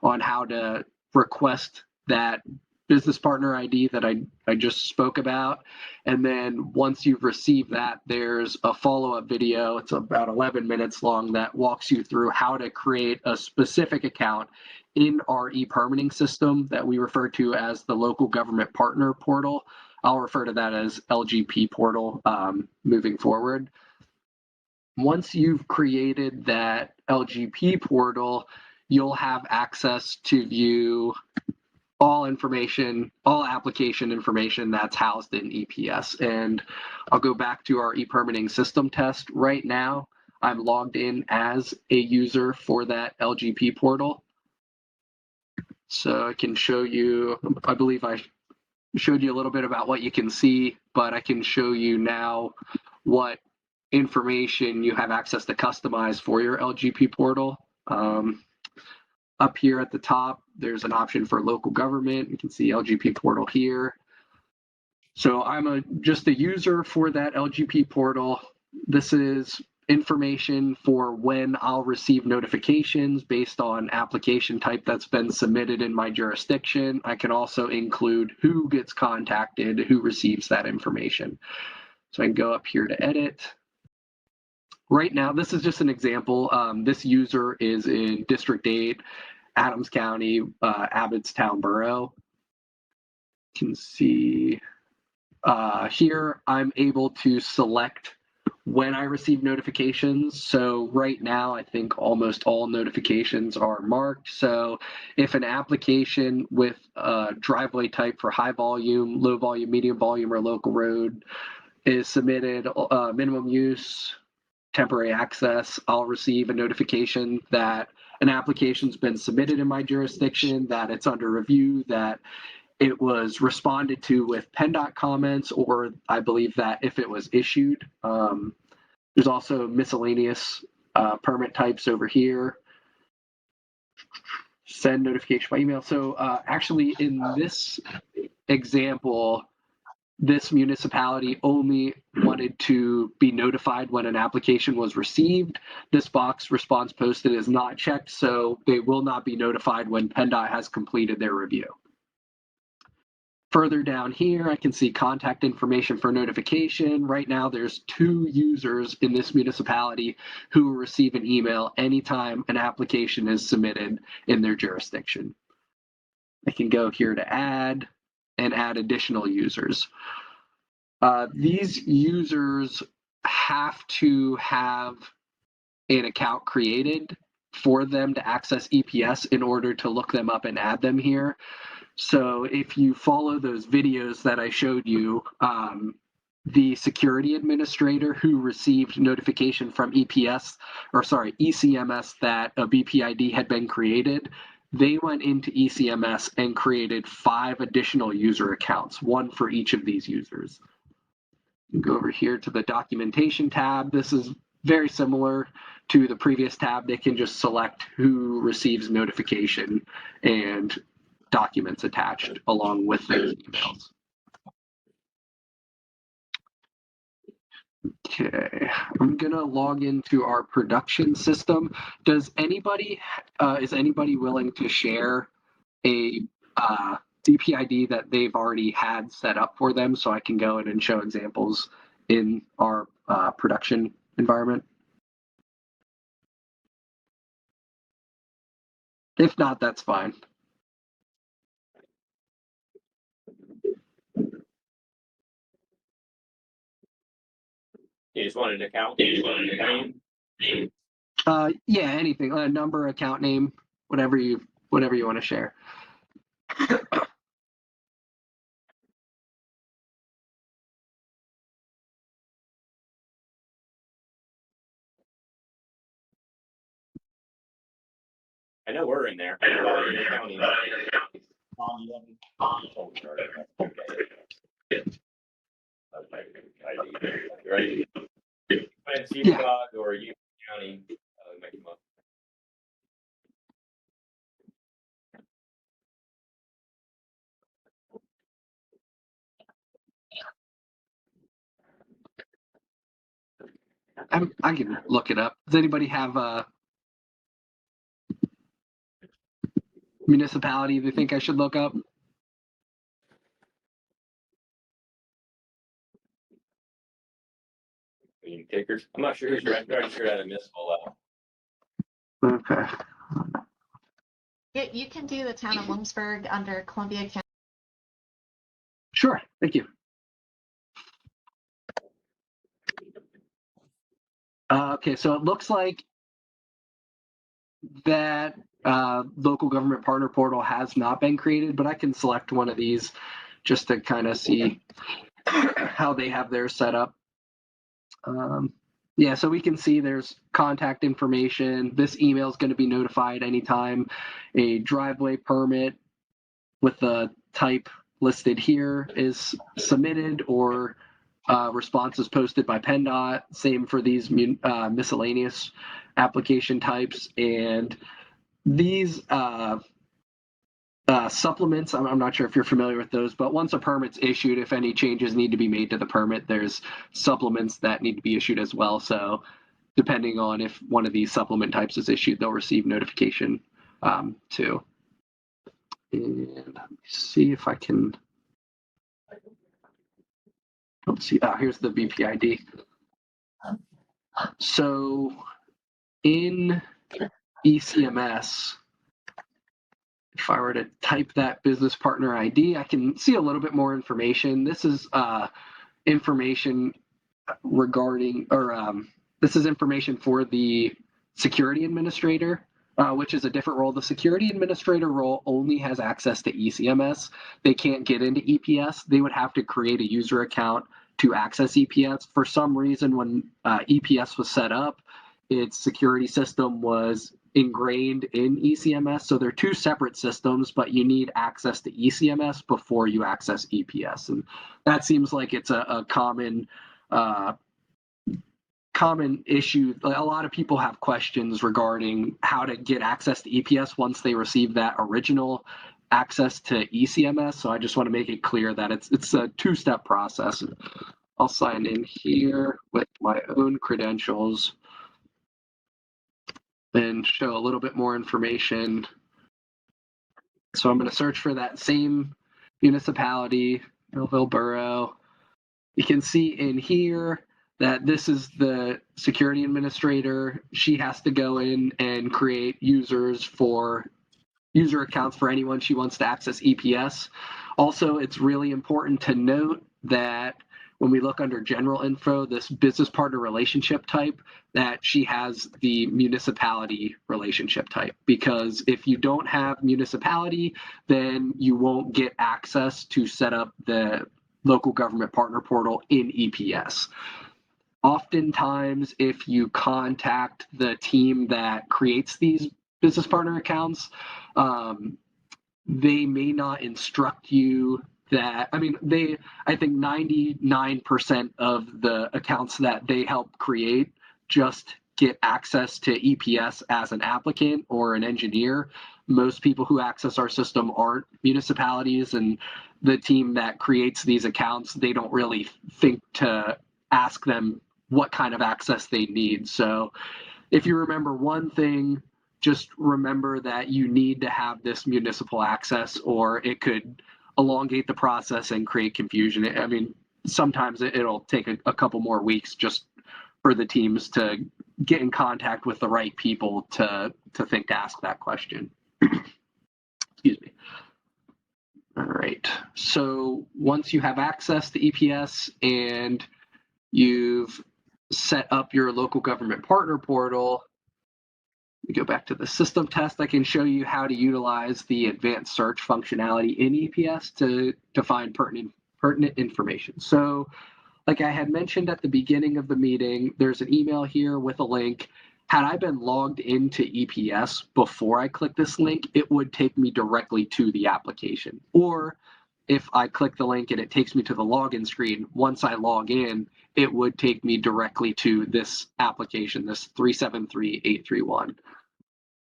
[SPEAKER 3] on how to request that business partner ID that I just spoke about. And then once you've received that, there's a follow-up video. It's about 11 minutes long that walks you through how to create a specific account in our e-permitting system that we refer to as the local government partner portal. I'll refer to that as LGP portal moving forward. Once you've created that LGP portal, you'll have access to view all information, all application information that's housed in EPS. And I'll go back to our e-permitting system test. Right now, I'm logged in as a user for that LGP portal. So I can show you, I believe I showed you a little bit about what you can see, but I can show you now what information you have access to customize for your LGP portal. Up here at the top, there's an option for local government. You can see LGP portal here. So I'm just a user for that LGP portal. This is information for when I'll receive notifications based on application type that's been submitted in my jurisdiction. I can also include who gets contacted, who receives that information. So I can go up here to edit. Right now, this is just an example. This user is in District 8, Adams County, Abbottstown Borough. You can see here I'm able to select when I receive notifications. So right now, I think almost all notifications are marked. So if an application with a driveway type for high volume, low volume, medium volume, or local road is submitted, minimum use, temporary access, I'll receive a notification that an application's been submitted in my jurisdiction, that it's under review, that it was responded to with PennDOT comments, or I believe that if it was issued. There's also miscellaneous permit types over here. Send notification by email. So actually in this example, this municipality only wanted to be notified when an application was received. This box response posted is not checked, so they will not be notified when PennDOT has completed their review. Further down here, I can see contact information for notification. Right now, there's 2 users in this municipality who will receive an email anytime an application is submitted in their jurisdiction. I can go here to add and add additional users. These users have to have an account created for them to access EPS in order to look them up and add them here. So if you follow those videos that I showed you, the security administrator who received notification from ECMS that a BPID had been created, they went into ECMS and created 5 additional user accounts, 1 for each of these users. Go over here to the documentation tab. This is very similar to the previous tab. They can just select who receives notification and documents attached along with those emails. Okay, I'm gonna log into our production system. Is anybody willing to share a DPID that they've already had set up for them so I can go in and show examples in our production environment? If not, that's fine.
[SPEAKER 1] You just wanted an account?
[SPEAKER 3] Yeah, anything, a number, account name, whatever you want to share.
[SPEAKER 1] I know we're in there. County. Right? SEDA COG or you county, make them up.
[SPEAKER 3] I can look it up. Does anybody have a municipality they think I should look up?
[SPEAKER 1] Kickers. I'm not sure who's right. I'm not sure at a municipal level.
[SPEAKER 3] Okay.
[SPEAKER 9] You can do the town of Williamsburg under Columbia County.
[SPEAKER 3] Sure. Thank you. Okay, so it looks like that local government partner portal has not been created, but I can select one of these just to kind of see how they have theirs set up. Yeah, so we can see there's contact information. This email is going to be notified anytime a driveway permit with the type listed here is submitted or response is posted by PennDOT. Same for these miscellaneous application types. And these supplements, I'm not sure if you're familiar with those, but once a permit's issued, if any changes need to be made to the permit, there's supplements that need to be issued as well. So depending on if one of these supplement types is issued, they'll receive notification too. And let me see if I can, let's see, here's the BPID. So in ECMS, if I were to type that business partner ID, I can see a little bit more information. This is information regarding, or this is information for the security administrator, which is a different role. The security administrator role only has access to ECMS. They can't get into EPS. They would have to create a user account to access EPS. For some reason, when EPS was set up, its security system was ingrained in ECMS. So they're two separate systems, but you need access to ECMS before you access EPS. And that seems like it's a common issue. A lot of people have questions regarding how to get access to EPS once they receive that original access to ECMS. So I just want to make it clear that it's a two-step process. I'll sign in here with my own credentials and show a little bit more information. So I'm going to search for that same municipality, Millville Borough. You can see in here that this is the security administrator. She has to go in and create user accounts for anyone she wants to access EPS. Also, it's really important to note that when we look under general info, this business partner relationship type, that she has the municipality relationship type, because if you don't have municipality, then you won't get access to set up the local government partner portal in EPS. Oftentimes, if you contact the team that creates these business partner accounts, they may not instruct you that, I mean, I think 99% of the accounts that they help create just get access to EPS as an applicant or an engineer. Most people who access our system aren't municipalities, and the team that creates these accounts, they don't really think to ask them what kind of access they need. So if you remember one thing, just remember that you need to have this municipal access, or it could elongate the process and create confusion. I mean, sometimes it'll take a couple more weeks just for the teams to get in contact with the right people to think to ask that question. Excuse me. All right. So once you have access to EPS and you've set up your local government partner portal, we go back to the system test. I can show you how to utilize the advanced search functionality in EPS to find pertinent information. So like I had mentioned at the beginning of the meeting, there's an email here with a link. Had I been logged into EPS before I click this link, it would take me directly to the application. Or if I click the link and it takes me to the login screen, once I log in, it would take me directly to this application, this 373831.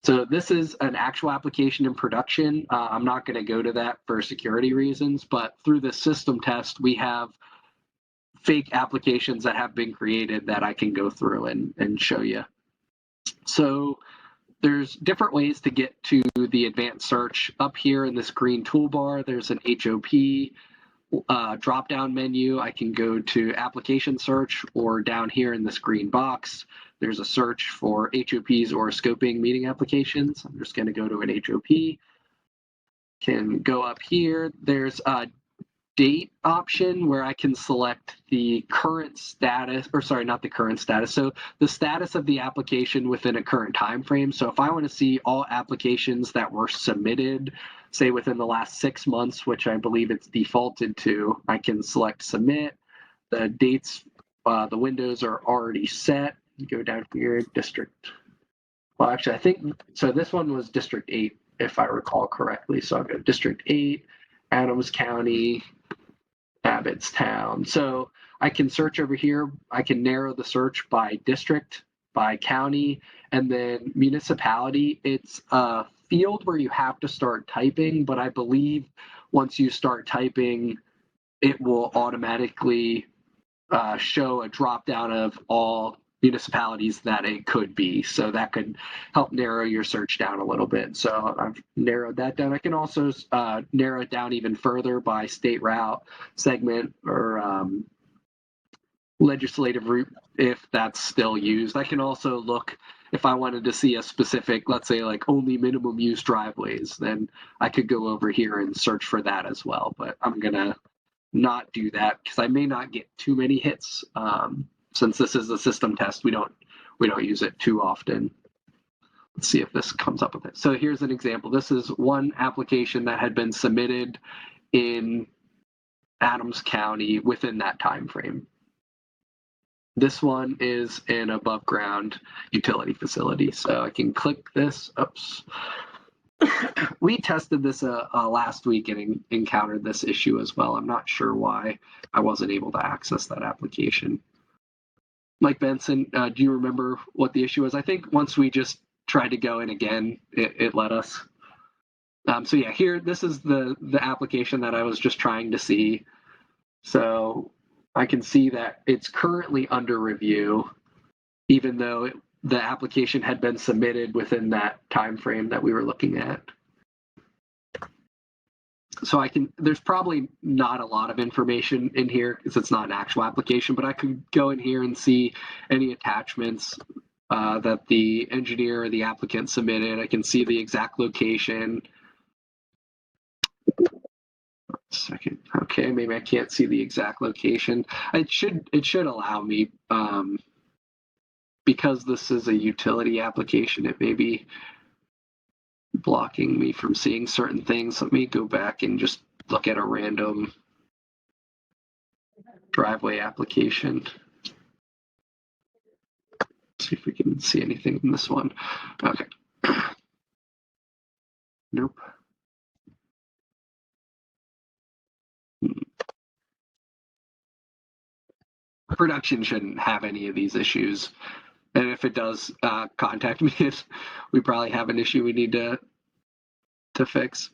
[SPEAKER 3] So this is an actual application in production. I'm not going to go to that for security reasons, but through the system test, we have fake applications that have been created that I can go through and show you. So there's different ways to get to the advanced search. Up here in this green toolbar, there's an HOP drop-down menu. I can go to application search, or down here in this green box, there's a search for HOPs or scoping meeting applications. I'm just going to go to an HOP. Can go up here. There's a date option where I can select the current status, or sorry, not the current status. So the status of the application within a current time frame. So if I want to see all applications that were submitted, say within the last 6 months, which I believe it's defaulted to, I can select submit. The dates, the windows are already set. You go down here, district. Well, actually, I think, so this one was District 8, if I recall correctly. So I'll go District 8, Adams County, Abbottstown. So I can search over here. I can narrow the search by district, by county, and then municipality. It's a field where you have to start typing, but I believe once you start typing, it will automatically show a drop down of all municipalities that it could be. So that could help narrow your search down a little bit. So I've narrowed that down. I can also narrow it down even further by state route, segment, or legislative route if that's still used. I can also look, if I wanted to see a specific, let's say like only minimum use driveways, then I could go over here and search for that as well. But I'm gonna not do that because I may not get too many hits. Since this is a system test, we don't use it too often. Let's see if this comes up with it. So here's an example. This is one application that had been submitted in Adams County within that time frame. This one is an above ground utility facility. So I can click this. Oops. We tested this last week and encountered this issue as well. I'm not sure why I wasn't able to access that application. Mike Benson, do you remember what the issue was? I think once we just tried to go in again, it let us. So yeah, here, this is the application that I was just trying to see. So I can see that it's currently under review, even though the application had been submitted within that time frame that we were looking at. So there's probably not a lot of information in here because it's not an actual application, but I could go in here and see any attachments that the engineer or the applicant submitted. I can see the exact location. Second, okay, maybe I can't see the exact location. It should allow me, because this is a utility application, it may be blocking me from seeing certain things. Let me go back and just look at a random driveway application. See if we can see anything in this one. Okay. Nope. production shouldn't have any of these issues. And if it does, contact me. We probably have an issue we need to fix.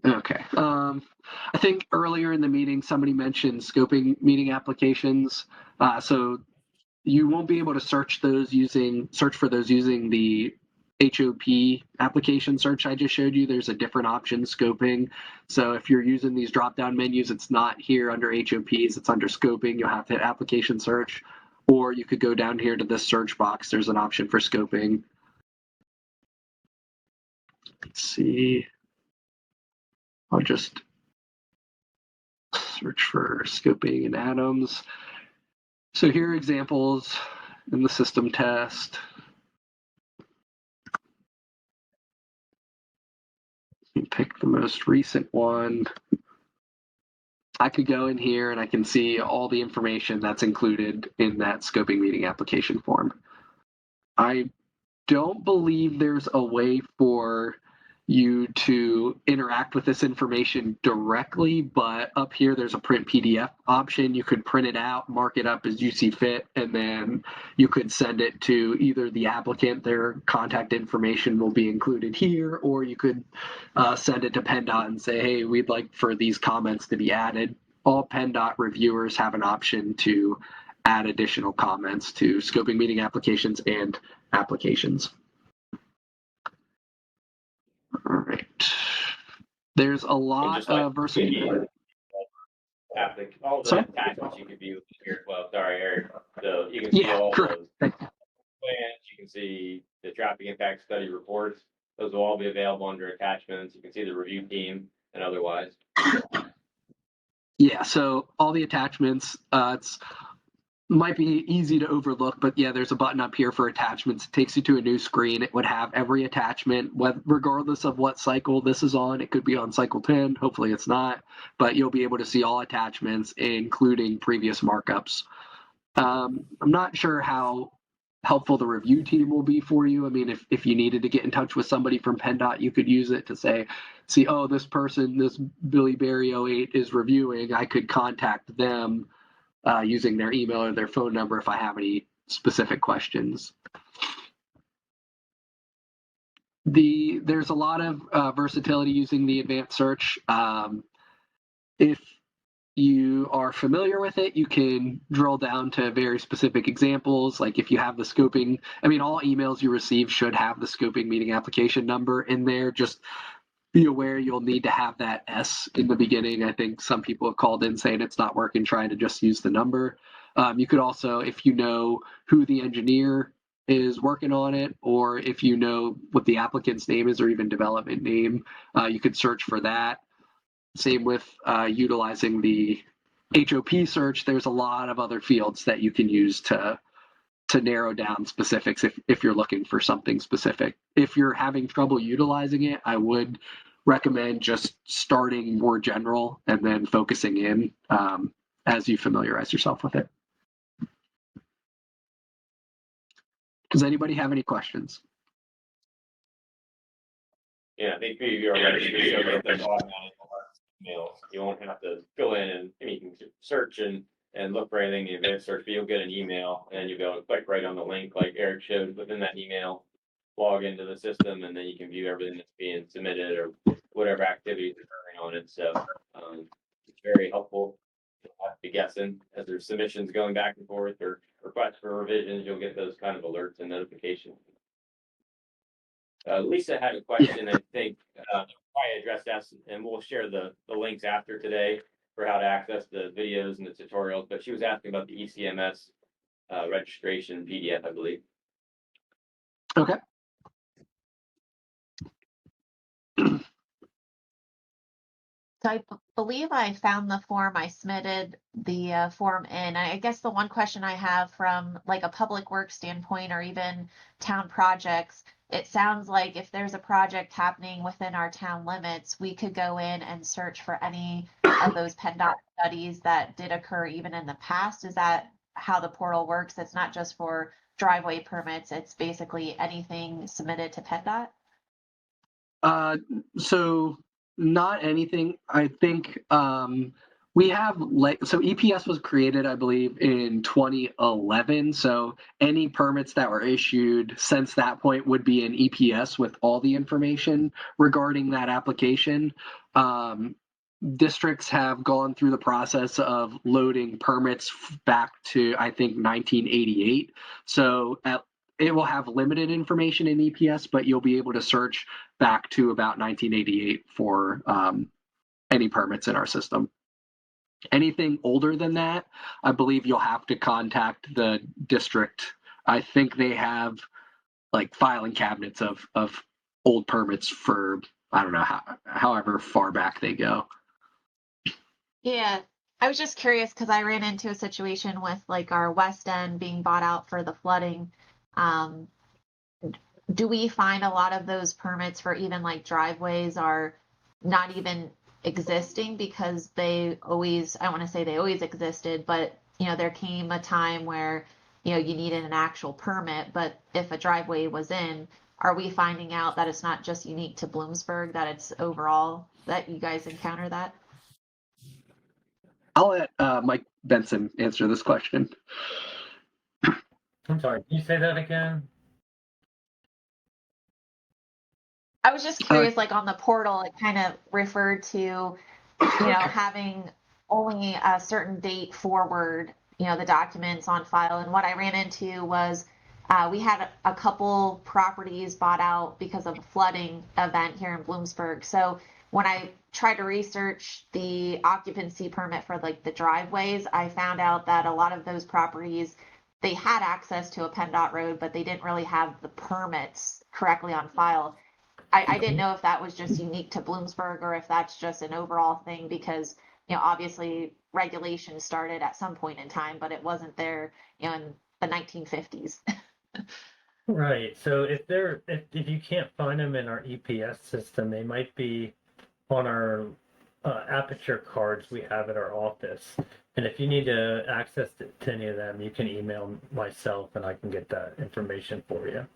[SPEAKER 3] Okay. I think earlier in the meeting, somebody mentioned scoping meeting applications. So you won't be able to search for those using the HOP application search I just showed you. There's a different option, scoping. So if you're using these drop-down menus, it's not here under HOPs, it's under scoping. You'll have to hit application search, or you could go down here to this search box. There's an option for scoping. Let's see. I'll just search for scoping and atoms. So here are examples in the system test. Pick the most recent one. I could go in here and I can see all the information that's included in that scoping meeting application form. I don't believe there's a way for you to interact with this information directly, but up here there's a print PDF option. You could print it out, mark it up as you see fit, and then you could send it to either the applicant, their contact information will be included here, or you could send it to PennDOT and say, hey, we'd like for these comments to be added. All PennDOT reviewers have an option to add additional comments to scoping meeting applications and applications. All right. There's a lot of versatility.
[SPEAKER 1] All the
[SPEAKER 3] Sorry?
[SPEAKER 1] attachments you can view here as well. Sorry, Eric. So you can see all
[SPEAKER 3] correct.
[SPEAKER 1] those plans. You can see the traffic impact study reports. Those will all be available under attachments. You can see the review team and otherwise.
[SPEAKER 3] Yeah, so all the attachments, it's might be easy to overlook, but yeah, there's a button up here for attachments. It takes you to a new screen. It would have every attachment, regardless of what cycle this is on. It could be on cycle 10. Hopefully it's not, but you'll be able to see all attachments, including previous markups. I'm not sure how helpful the review team will be for you. I mean, if you needed to get in touch with somebody from PennDOT, you could use it to say, see, oh, this person, this Billy Barry 08 is reviewing. I could contact them using their email or their phone number if I have any specific questions. There's a lot of versatility using the advanced search. If you are familiar with it, you can drill down to very specific examples. Like if you have the scoping, I mean, all emails you receive should have the scoping meeting application number in there. Just be aware you'll need to have that S in the beginning. I think some people have called in saying it's not working, trying to just use the number. You could also, if you know who the engineer is working on it, or if you know what the applicant's name is or even development name, you could search for that. Same with utilizing the HOP search. There's a lot of other fields that you can use to narrow down specifics if you're looking for something specific. If you're having trouble utilizing it, I would recommend just starting more general and then focusing in as you familiarize yourself with it. Does anybody have any questions?
[SPEAKER 1] Yeah, I think maybe you're registered, so get those automatic emails. You won't have to fill in and you can search and look for anything in the advanced search, but you'll get an email and you'll be able to click right on the link like Eric showed within that email, log into the system, and then you can view everything that's being submitted or whatever activities are occurring on it. So it's very helpful. You don't have to be guessing as there's submissions going back and forth or requests for revisions. You'll get those kind of alerts and notifications. Lisa had a question, I think, probably addressed us, and we'll share the links after today for how to access the videos and the tutorials, but she was asking about the ECMS registration PDF, I believe.
[SPEAKER 3] Okay.
[SPEAKER 9] So I believe I found the form. I submitted the form in. I guess the one question I have from like a public works standpoint or even town projects, it sounds like if there's a project happening within our town limits, we could go in and search for any of those PennDOT studies that did occur even in the past. Is that how the portal works? It's not just for driveway permits. It's basically anything submitted to PennDOT?
[SPEAKER 3] So not anything. I think we have so EPS was created, I believe, in 2011. So any permits that were issued since that point would be an EPS with all the information regarding that application. Districts have gone through the process of loading permits back to, I think, 1988. So it will have limited information in EPS, but you'll be able to search back to about 1988 for any permits in our system. Anything older than that, I believe you'll have to contact the district. I think they have like filing cabinets of old permits for, I don't know, however far back they go.
[SPEAKER 9] Yeah, I was just curious because I ran into a situation with like our West End being bought out for the flooding. Um, do we find a lot of those permits for even like driveways are not even existing because they always, I want to say they always existed, but you know, there came a time where, you know, you needed an actual permit, but if a driveway was in, are we finding out that it's not just unique to Bloomsburg, that it's overall that you guys encounter that?
[SPEAKER 3] I'll let Mike Benson answer this question.
[SPEAKER 2] I'm sorry, can you say that again?
[SPEAKER 9] I was just curious, like on the portal, it kind of referred to, you know, having only a certain date forward, you know, the documents on file. And what I ran into was we had a couple properties bought out because of a flooding event here in Bloomsburg. So when I tried to research the occupancy permit for like the driveways, I found out that a lot of those properties, they had access to a PennDOT road, but they didn't really have the permits correctly on file. I didn't know if that was just unique to Bloomsburg or if that's just an overall thing because, you know, obviously regulation started at some point in time, but it wasn't there, you know, in the 1950s.
[SPEAKER 2] Right, so if you can't find them in our EPS system, they might be on our aperture cards we have at our office. And if you need to access to any of them, you can email myself and I can get that information for you.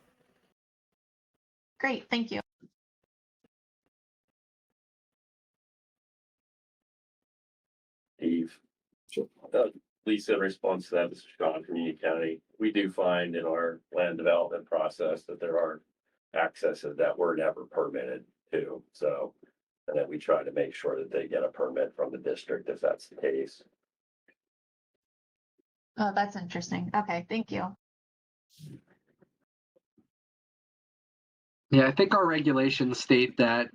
[SPEAKER 9] Great, thank you.
[SPEAKER 10] Steve. Lisa, in response to that, this is Sean from Union County. We do find in our land development process that there are accesses that were never permitted too. So, and then we try to make sure that they get a permit from the district if that's the case.
[SPEAKER 9] Oh, that's interesting. Okay, thank you.
[SPEAKER 3] Yeah, I think our regulations state that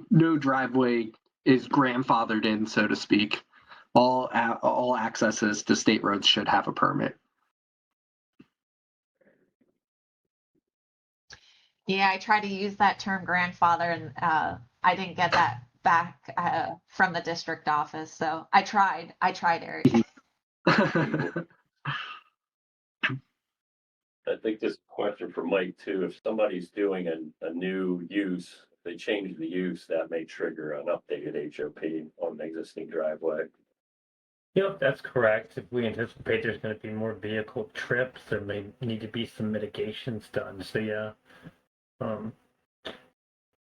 [SPEAKER 3] no driveway is grandfathered in, so to speak. All accesses to state roads should have a permit.
[SPEAKER 9] Yeah, I tried to use that term grandfather and I didn't get that back from the district office. So I tried, Eric.
[SPEAKER 10] I think this question for Mike too, if somebody's doing a new use, they change the use, that may trigger an updated HOP on the existing driveway.
[SPEAKER 2] Yep, that's correct. If we anticipate there's going to be more vehicle trips, there may need to be some mitigations done. So yeah,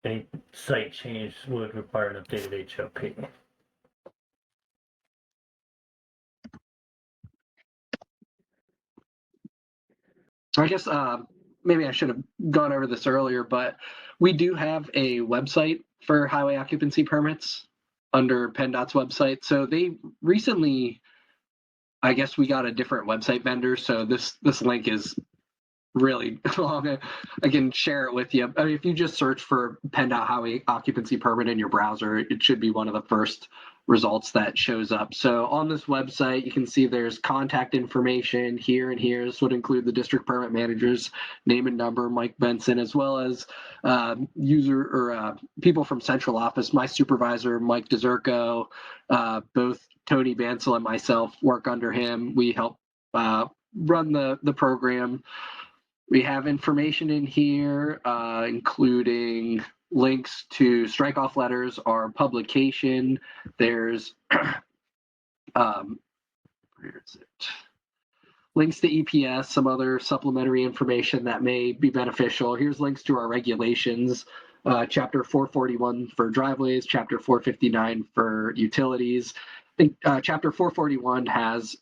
[SPEAKER 2] any site change would require an updated HOP.
[SPEAKER 3] I guess maybe I should have gone over this earlier, but we do have a website for highway occupancy permits under PennDOT's website. So they recently, I guess we got a different website vendor. So this link is really long. I can share it with you. I mean, if you just search for PennDOT highway occupancy permit in your browser, it should be one of the first results that shows up. So on this website, you can see there's contact information here and here. This would include the district permit manager's name and number, Mike Benson, as well as user or people from central office. My supervisor, Mike DeZerko, both Tony Bansel and myself work under him. We help run the program. We have information in here, including links to strike-off letters, our publication. There's where is it? Links to EPS, some other supplementary information that may be beneficial. Here's links to our regulations. Chapter 441 for driveways, Chapter 459 for utilities. I think Chapter 441 has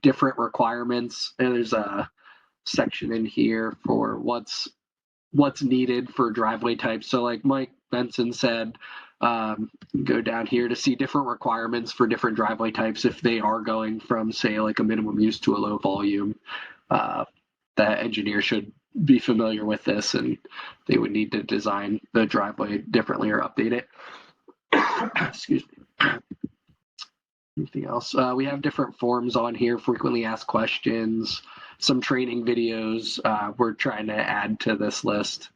[SPEAKER 3] different requirements. And there's a section in here for what's needed for driveway types. So like Mike Benson said, go down here to see different requirements for different driveway types if they are going from, say, like a minimum use to a low volume. The engineer should be familiar with this, and they would need to design the driveway differently or update it. Excuse me. Anything else? We have different forms on here, frequently asked questions, some training videos. We're trying to add to this list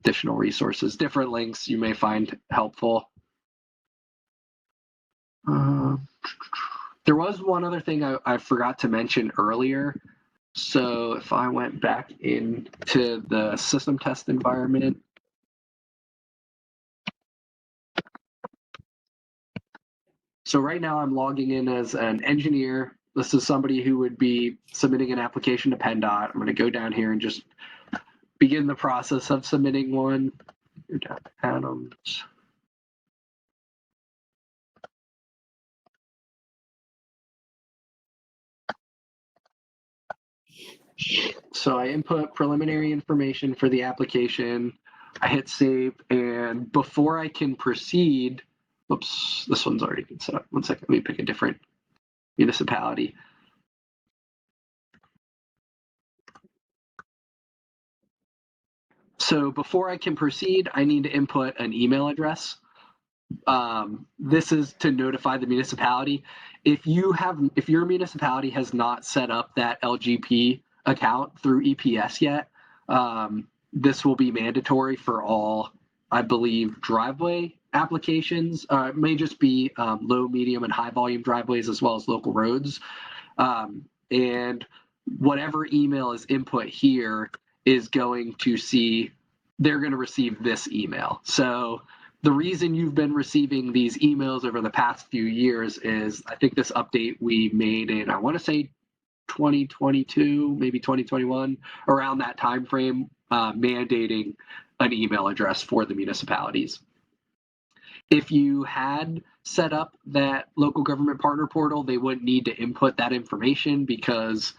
[SPEAKER 3] additional resources, different links you may find helpful. There was one other thing I forgot to mention earlier. So if I went back into the system test environment, so right now I'm logging in as an engineer. This is somebody who would be submitting an application to PennDOT. I'm going to go down here and just begin the process of submitting one. Go down to Adams. So I input preliminary information for the application. I hit save, and before I can proceed, oops, this one's already been set up. One second, let me pick a different municipality. So before I can proceed, I need to input an email address. This is to notify the municipality. If your municipality has not set up that LGP account through EPS yet, this will be mandatory for all, I believe, driveway applications. It may just be low, medium, and high volume driveways as well as local roads. And whatever email is input here is going to they're going to receive this email. So the reason you've been receiving these emails over the past few years is, I think this update we made in, I want to say 2022, maybe 2021, around that time frame, mandating an email address for the municipalities. If you had set up that local government partner portal, they wouldn't need to input that information because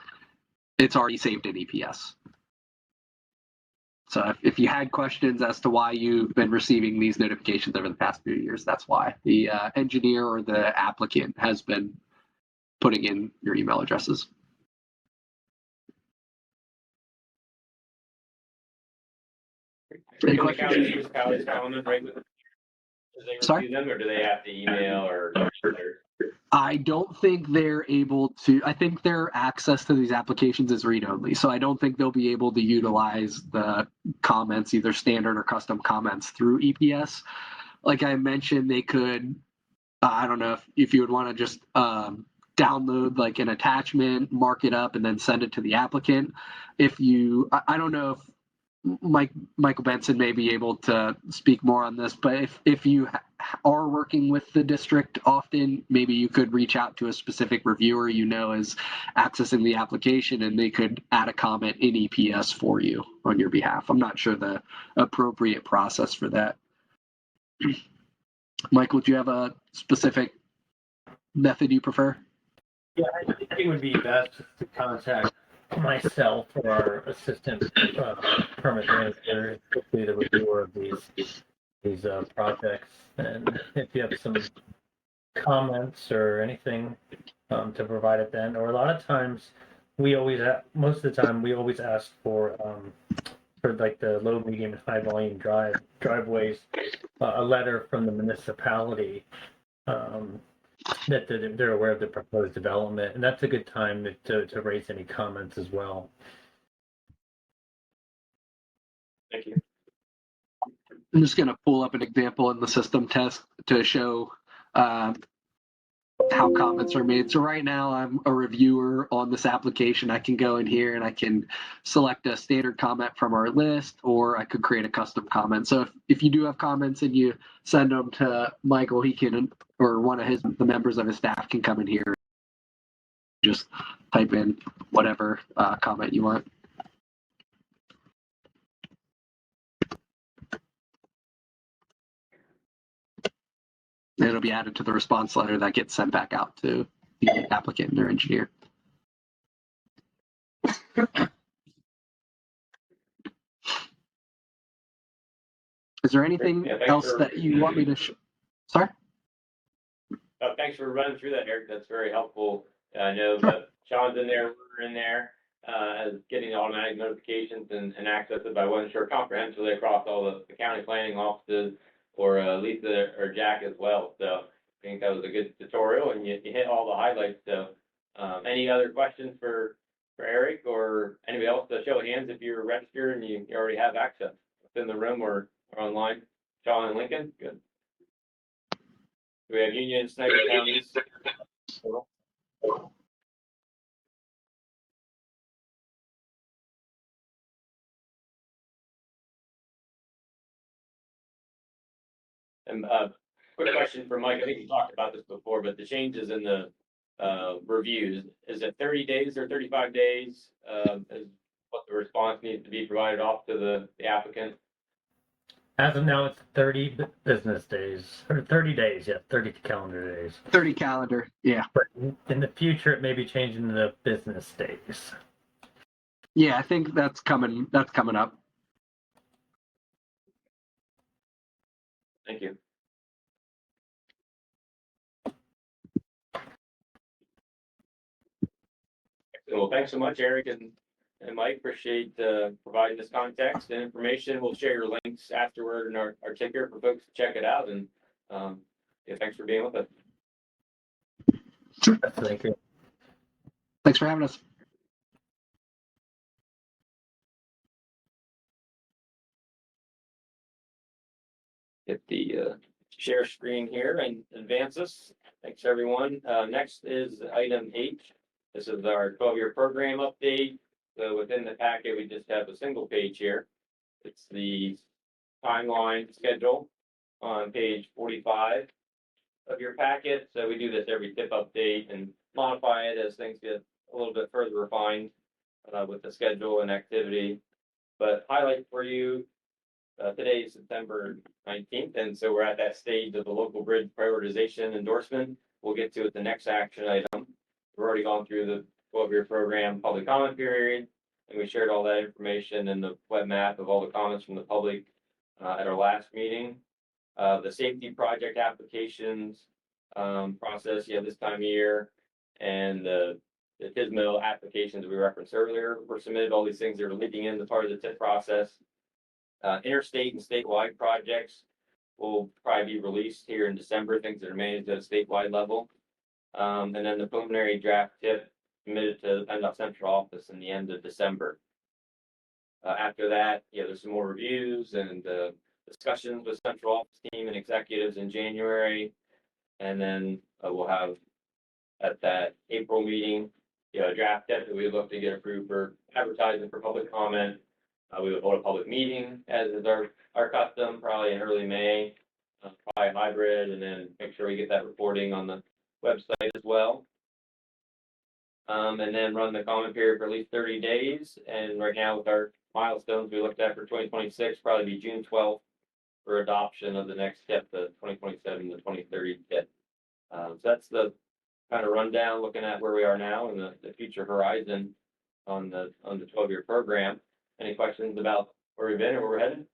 [SPEAKER 3] it's already saved in EPS. So if you had questions as to why you've been receiving these notifications over the past few years, that's why. The engineer or the applicant has been putting in your email addresses. Any questions?
[SPEAKER 1] Municipalities comment right with, do they
[SPEAKER 3] Sorry?
[SPEAKER 1] receive them, or do they have to email or?
[SPEAKER 3] I don't think they're able to. I think their access to these applications is read only. So I don't think they'll be able to utilize the comments, either standard or custom comments, through EPS. Like I mentioned, they could, I don't know if you would want to just download like an attachment, mark it up, and then send it to the applicant. I don't know if Michael Benson may be able to speak more on this, but if you are working with the district often, maybe you could reach out to a specific reviewer you know is accessing the application, and they could add a comment in EPS for you on your behalf. I'm not sure the appropriate process for that. Michael, do you have a specific method you prefer?
[SPEAKER 2] Yeah, I think it would be best to contact myself or our assistant permit manager, hopefully the reviewer of these projects. And if you have some comments or anything to provide it then, or a lot of times most of the time we always ask for like the low, medium, and high volume driveways, a letter from the municipality that they're aware of the proposed development, and that's a good time to raise any comments as well.
[SPEAKER 1] Thank you.
[SPEAKER 3] I'm just going to pull up an example in the system test to show how comments are made. So right now I'm a reviewer on this application. I can go in here and I can select a standard comment from our list, or I could create a custom comment. So if you do have comments and you send them to Michael, he can, or one of the members of his staff can come in here, just type in whatever comment you want. It'll be added to the response letter that gets sent back out to the applicant and their engineer. Is there anything
[SPEAKER 1] Yeah, thanks
[SPEAKER 3] else
[SPEAKER 1] for-
[SPEAKER 3] that you want me to Sorry?
[SPEAKER 1] Thanks for running through that, Eric. That's very helpful. I know
[SPEAKER 3] Sure.
[SPEAKER 1] that Sean's in there, we're in there, as getting automatic notifications and access it, but I wasn't sure comprehensively across all the county planning offices or Lisa or Jack as well. So I think that was a good tutorial and you hit all the highlights. So, any other questions for Eric or anybody else? So show of hands if you're registered and you already have access within the room or online. Sean and Lincoln, good. Do we have Union and Snyder counties? And quick question for Mike. I think you talked about this before, but the changes in the reviews, is it 30 days or 35 days? Is what the response needs to be provided off to the applicant?
[SPEAKER 2] As of now, it's 30 business days, or 30 days, yeah, 30 calendar days.
[SPEAKER 3] 30 calendar, yeah.
[SPEAKER 2] But in the future, it may be changing to business days.
[SPEAKER 3] Yeah, I think that's coming up.
[SPEAKER 1] Thank you. Well, thanks so much, Eric and Mike. Appreciate providing this context and information. We'll share your links afterward in our ticker for folks to check it out. And yeah, thanks for being with us.
[SPEAKER 2] Thank you.
[SPEAKER 3] Thanks for having us.
[SPEAKER 1] Hit the share screen here and advance us. Thanks, everyone. Next is item H. This is our 12-year program update. So within the packet, we just have a single page here. It's the timeline schedule on page 45 of your packet. So we do this every tip update and modify it as things get a little bit further refined with the schedule and activity. But highlight for you, today is September 19th, and so we're at that stage of the local bridge prioritization endorsement. We'll get to it the next action item. We've already gone through the 12-year program public comment period, and we shared all that information in the web map of all the comments from the public at our last meeting. The safety project applications process, this time of year, and the TISMO applications we referenced earlier were submitted. All these things are leading into part of the TIP process. Interstate and statewide projects will probably be released here in December, things that are managed at a statewide level. And then the preliminary draft tip submitted to the PennDOT Central Office in the end of December. After that, there's some more reviews and discussions with Central Office team and executives in January. And then we'll have at that April meeting, a draft tip that we look to get approved for advertising for public comment. We would hold a public meeting, as is our custom, probably in early May, probably hybrid, and then make sure we get that reporting on the website as well. And then run the comment period for at least 30 days. And right now with our milestones we looked at for 2026, probably be June 12th for adoption of the next step, the 2027 to 2030 tip. So that's the kind of rundown looking at where we are now and the future horizon on the 12-year program. Any questions about where we've been or where we're headed?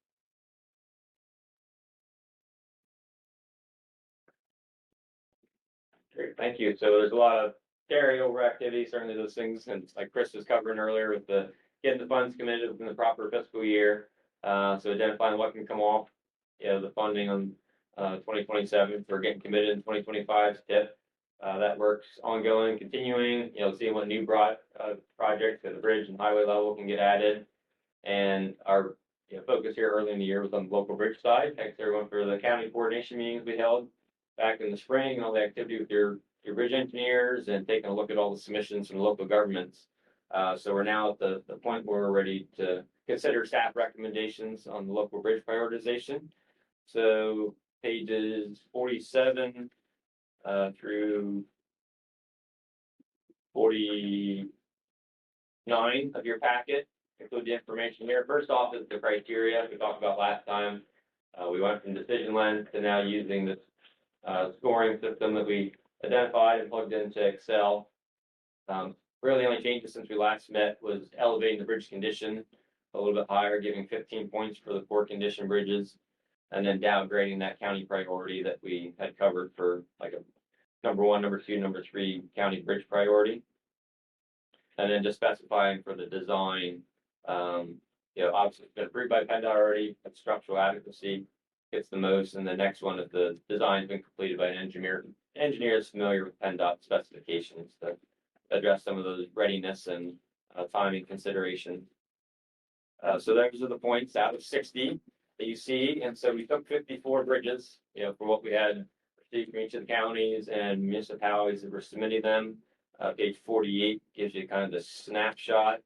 [SPEAKER 1] Great, thank you. So there's a lot of carryover activity, certainly those things, and like Chris was covering earlier with the getting the funds committed within the proper fiscal year. So identifying what can come off, the funding on 2027 for getting committed in 2025's tip. That work's ongoing, continuing, seeing what new projects at the bridge and highway level can get added. And our focus here early in the year was on the local bridge side. Thanks everyone for the county coordination meetings we held back in the spring and all the activity with your bridge engineers and taking a look at all the submissions from local governments. So we're now at the point where we're ready to consider staff recommendations on the local bridge prioritization. So pages 47 through 49 of your packet include the information here. First off is the criteria we talked about last time. We went from decision lens to now using this scoring system that we identified and plugged into Excel. Really, the only changes since we last met was elevating the bridge condition a little bit higher, giving 15 points for the poor condition bridges, and then downgrading that county priority that we had covered for like a number 1, number 2, number 3 county bridge priority. And then just specifying for the design, obviously it's been approved by PennDOT already, but structural adequacy gets the most, and the next one, if the design's been completed by an engineer is familiar with PennDOT specifications to address some of those readiness and timing considerations. So those are the points out of 60 that you see, and so we took 54 bridges, for what we had received from each of the counties and municipalities that were submitting them. Page 48 gives you kind of the snapshot.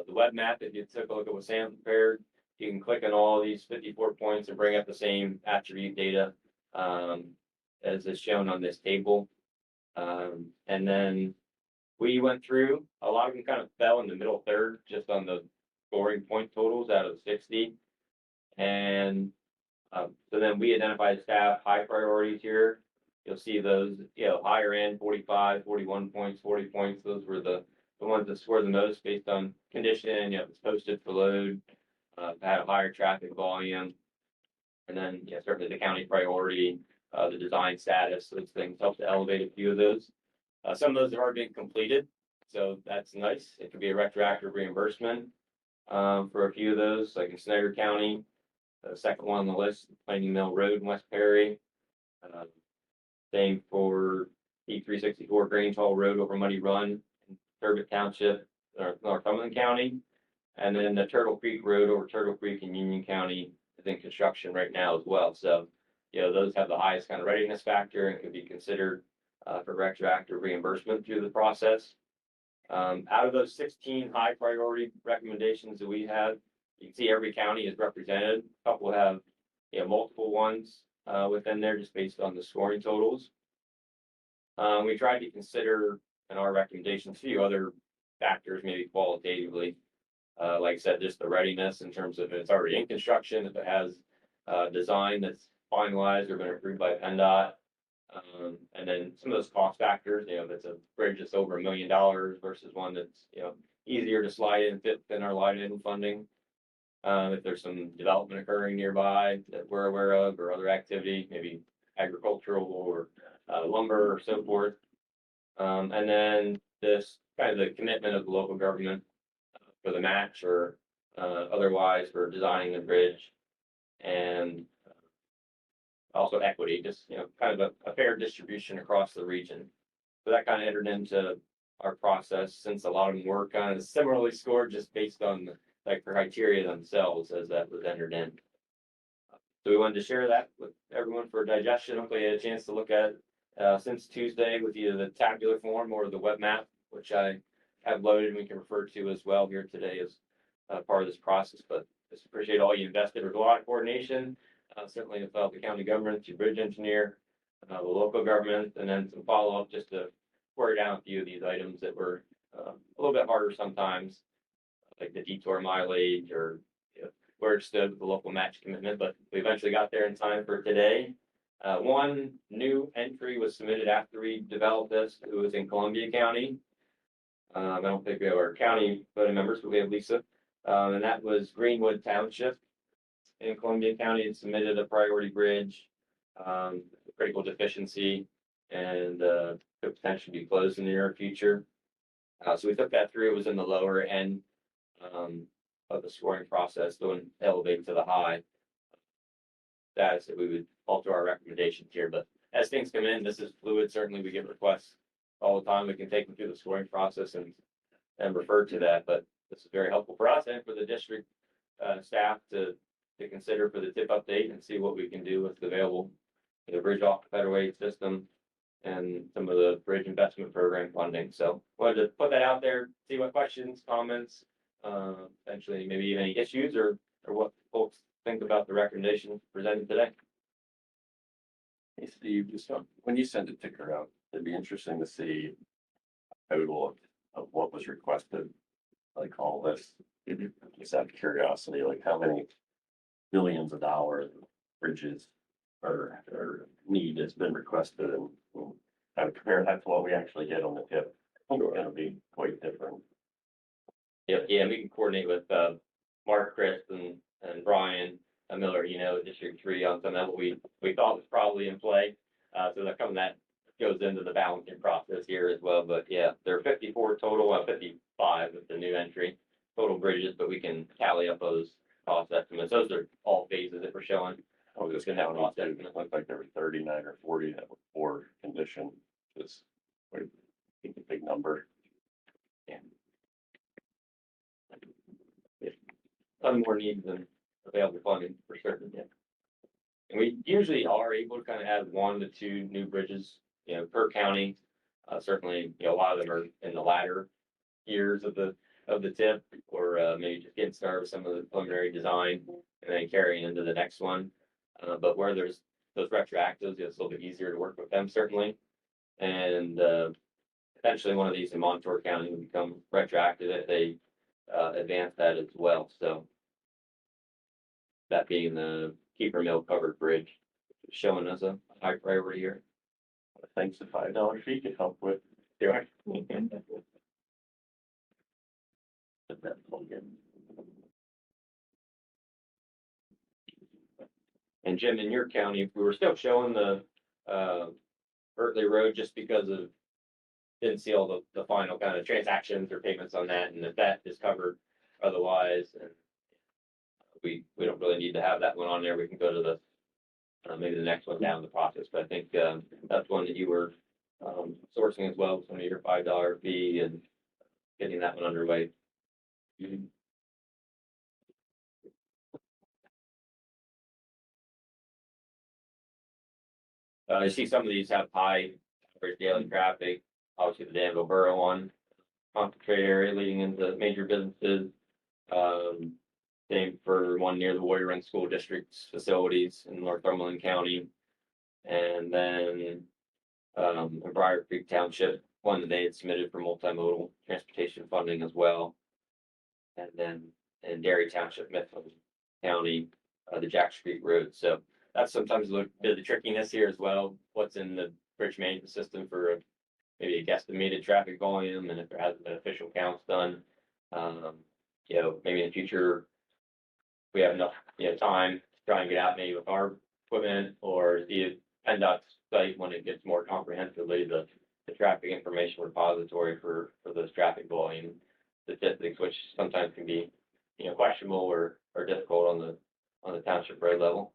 [SPEAKER 1] The web map, if you took a look at what Sam prepared, you can click on all these 54 points and bring up the same attribute data as is shown on this table. And then we went through, a lot of them kind of fell in the middle third, just on the scoring point totals out of 60. And so then we identified staff high priorities here. You'll see those, higher end, 45, 41 points, 40 points. Those were the ones that scored the most based on condition, it's posted for load, had a higher traffic volume. And then, certainly the county priority, the design status, those things help to elevate a few of those. Some of those have already been completed, so that's nice. It could be a retroactive reimbursement for a few of those, like in Snyder County. The second one on the list, Planning Mill Road in West Perry. Same for E364 Grange Hall Road over Muddy Run in Turbot Township, Northumberland County. And then the Turtle Creek Road over Turtle Creek in Union County is in construction right now as well. So, those have the highest kind of readiness factor and could be considered for retroactive reimbursement through the process. Out of those 16 high priority recommendations that we have, you can see every county is represented. A couple have, multiple ones within there just based on the scoring totals. We tried to consider in our recommendations a few other factors, maybe qualitatively. Like I said, just the readiness in terms of if it's already in construction, if it has design that's finalized or been approved by PennDOT. And then some of those cost factors, if it's a bridge that's over $1 million versus one that's, easier to slide in, fit within our line-item funding. If there's some development occurring nearby that we're aware of or other activity, maybe agricultural or lumber or so forth. And then this kind of the commitment of the local government for the match or otherwise for designing the bridge, and also equity, just kind of a fair distribution across the region. So that kind of entered into our process, since a lot of them were kind of similarly scored just based on the criteria themselves as that was entered in. So we wanted to share that with everyone for digestion. Hopefully you had a chance to look at since Tuesday with either the tabular form or the web map, which I have loaded and we can refer to as well here today as part of this process. But just appreciate all you invested. There's a lot of coordination, certainly with the county government, your bridge engineer, the local government, and then some follow-up just to square down a few of these items that were a little bit harder sometimes, like the detour mileage or where it stood with the local match commitment, but we eventually got there in time for today. One new entry was submitted after we developed this. It was in Columbia County. I don't think we have our county voting members, but we have Lisa. And that was Greenwood Township in Columbia County. It submitted a priority bridge, critical deficiency, and could potentially be closed in the near future. So we took that through. It was in the lower end of the scoring process, going elevate to the high. That is that we would alter our recommendations here, but as things come in, this is fluid. Certainly we get requests all the time. We can take them through the scoring process and refer to that, but this is very helpful for us and for the district staff to consider for the tip update and see what we can do with the available, bridge off the federal aid system and some of the bridge investment program funding. So wanted to put that out there, see what questions, comments, eventually maybe any issues or what folks think about the recommendations presented today.
[SPEAKER 10] Hey, Steve, just when you send a ticker out, it'd be interesting to see a total of what was requested, like all this. Just out of curiosity, like how many billions of dollars of bridges our need has been requested and kind of compare that to what we actually get on the tip. It's gonna be quite different.
[SPEAKER 1] Yeah, we can coordinate with, Mark, Chris, and Brian Miller, District 3 on some of what we thought was probably in play. So that goes into the balancing process here as well, but yeah, there are 54 total, 55 with the new entry, total bridges, but we can tally up those cost estimates. Those are all phases that we're showing.
[SPEAKER 10] I was just gonna have cost estimate. It looked like there were 39 or 40 that were poor condition. It's quite a big number.
[SPEAKER 1] Ton more needs than available funding for certain, yeah. And we usually are able to kind of add 1 to 2 new bridges, per county. Certainly, a lot of them are in the latter years of the tip, or maybe just getting started with some of the preliminary design and then carrying into the next one. But where there's those retroactives, it's a little bit easier to work with them certainly. And eventually one of these in Montour County will become retroactive if they advance that as well. So that being the Keeper Mill covered bridge, showing us a high priority here.
[SPEAKER 10] Thanks, the $5 fee could help with.
[SPEAKER 1] Yeah. And Jim, in your county, we were still showing the Berkeley Road just because of didn't see all the final kind of transactions or payments on that, and if that is covered otherwise, and we don't really need to have that one on there. We can go to the maybe the next one down the process, but I think that's one that you were sourcing as well, some of your $5 fee and getting that one underway. I see some of these have high average daily traffic. Obviously, the Danville Borough one, concentrated area leading into major businesses. Same for one near the Warrior Run School District's facilities in Northumberland County. And then in Briar Creek Township, one that they had submitted for multimodal transportation funding as well. And then in Dairy Township, Mifflin County, the Jack Street Road. So that's sometimes a bit of the trickiness here as well. What's in the bridge management system for maybe a guesstimated traffic volume, and if there hasn't been official counts done, maybe in the future we have enough, time to try and get out maybe with our equipment or see PennDOT's site when it gets more comprehensively the traffic information repository for those traffic volume statistics, which sometimes can be, questionable or difficult on the township road level.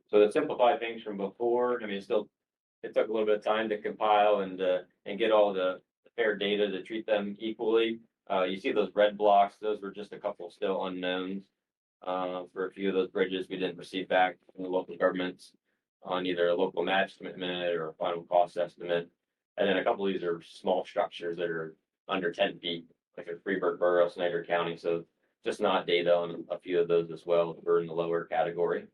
[SPEAKER 1] So to simplify things from before, I mean, it took a little bit of time to compile and get all the fair data to treat them equally. You see those red blocks, those were just a couple still unknowns. For a few of those bridges, we didn't receive back from the local governments on either a local match commitment or a final cost estimate. And then a couple of these are small structures that are under 10 feet, like a Freeburg Borough, Snyder County. So just not data on a few of those as well. We're in the lower category.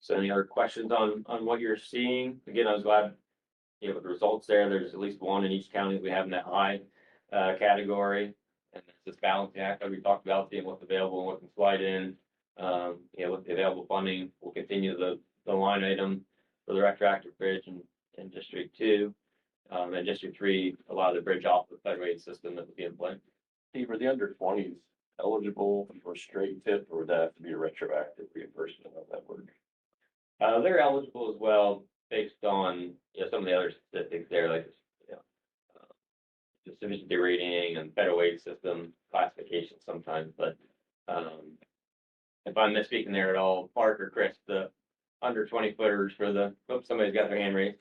[SPEAKER 1] So any other questions on what you're seeing? Again, I was glad, with the results there, there's at least one in each county that we have in that high category. And it's this balancing act that we talked about, seeing what's available and what can slide in. With the available funding, we'll continue the line item for the retroactive bridge in District 2. And District 3, a lot of the bridge off the federated system that would be in play.
[SPEAKER 10] Steve, are the under 20s eligible for straight tip, or would that have to be a retroactive reimbursement of that work?
[SPEAKER 1] They're eligible as well, based on some of the other statistics there, like the sufficiency rating and federal wage system classification sometimes. But if I'm misspeaking there at all, Mark or Chris, the under 20 footers for the somebody's got their hand raised.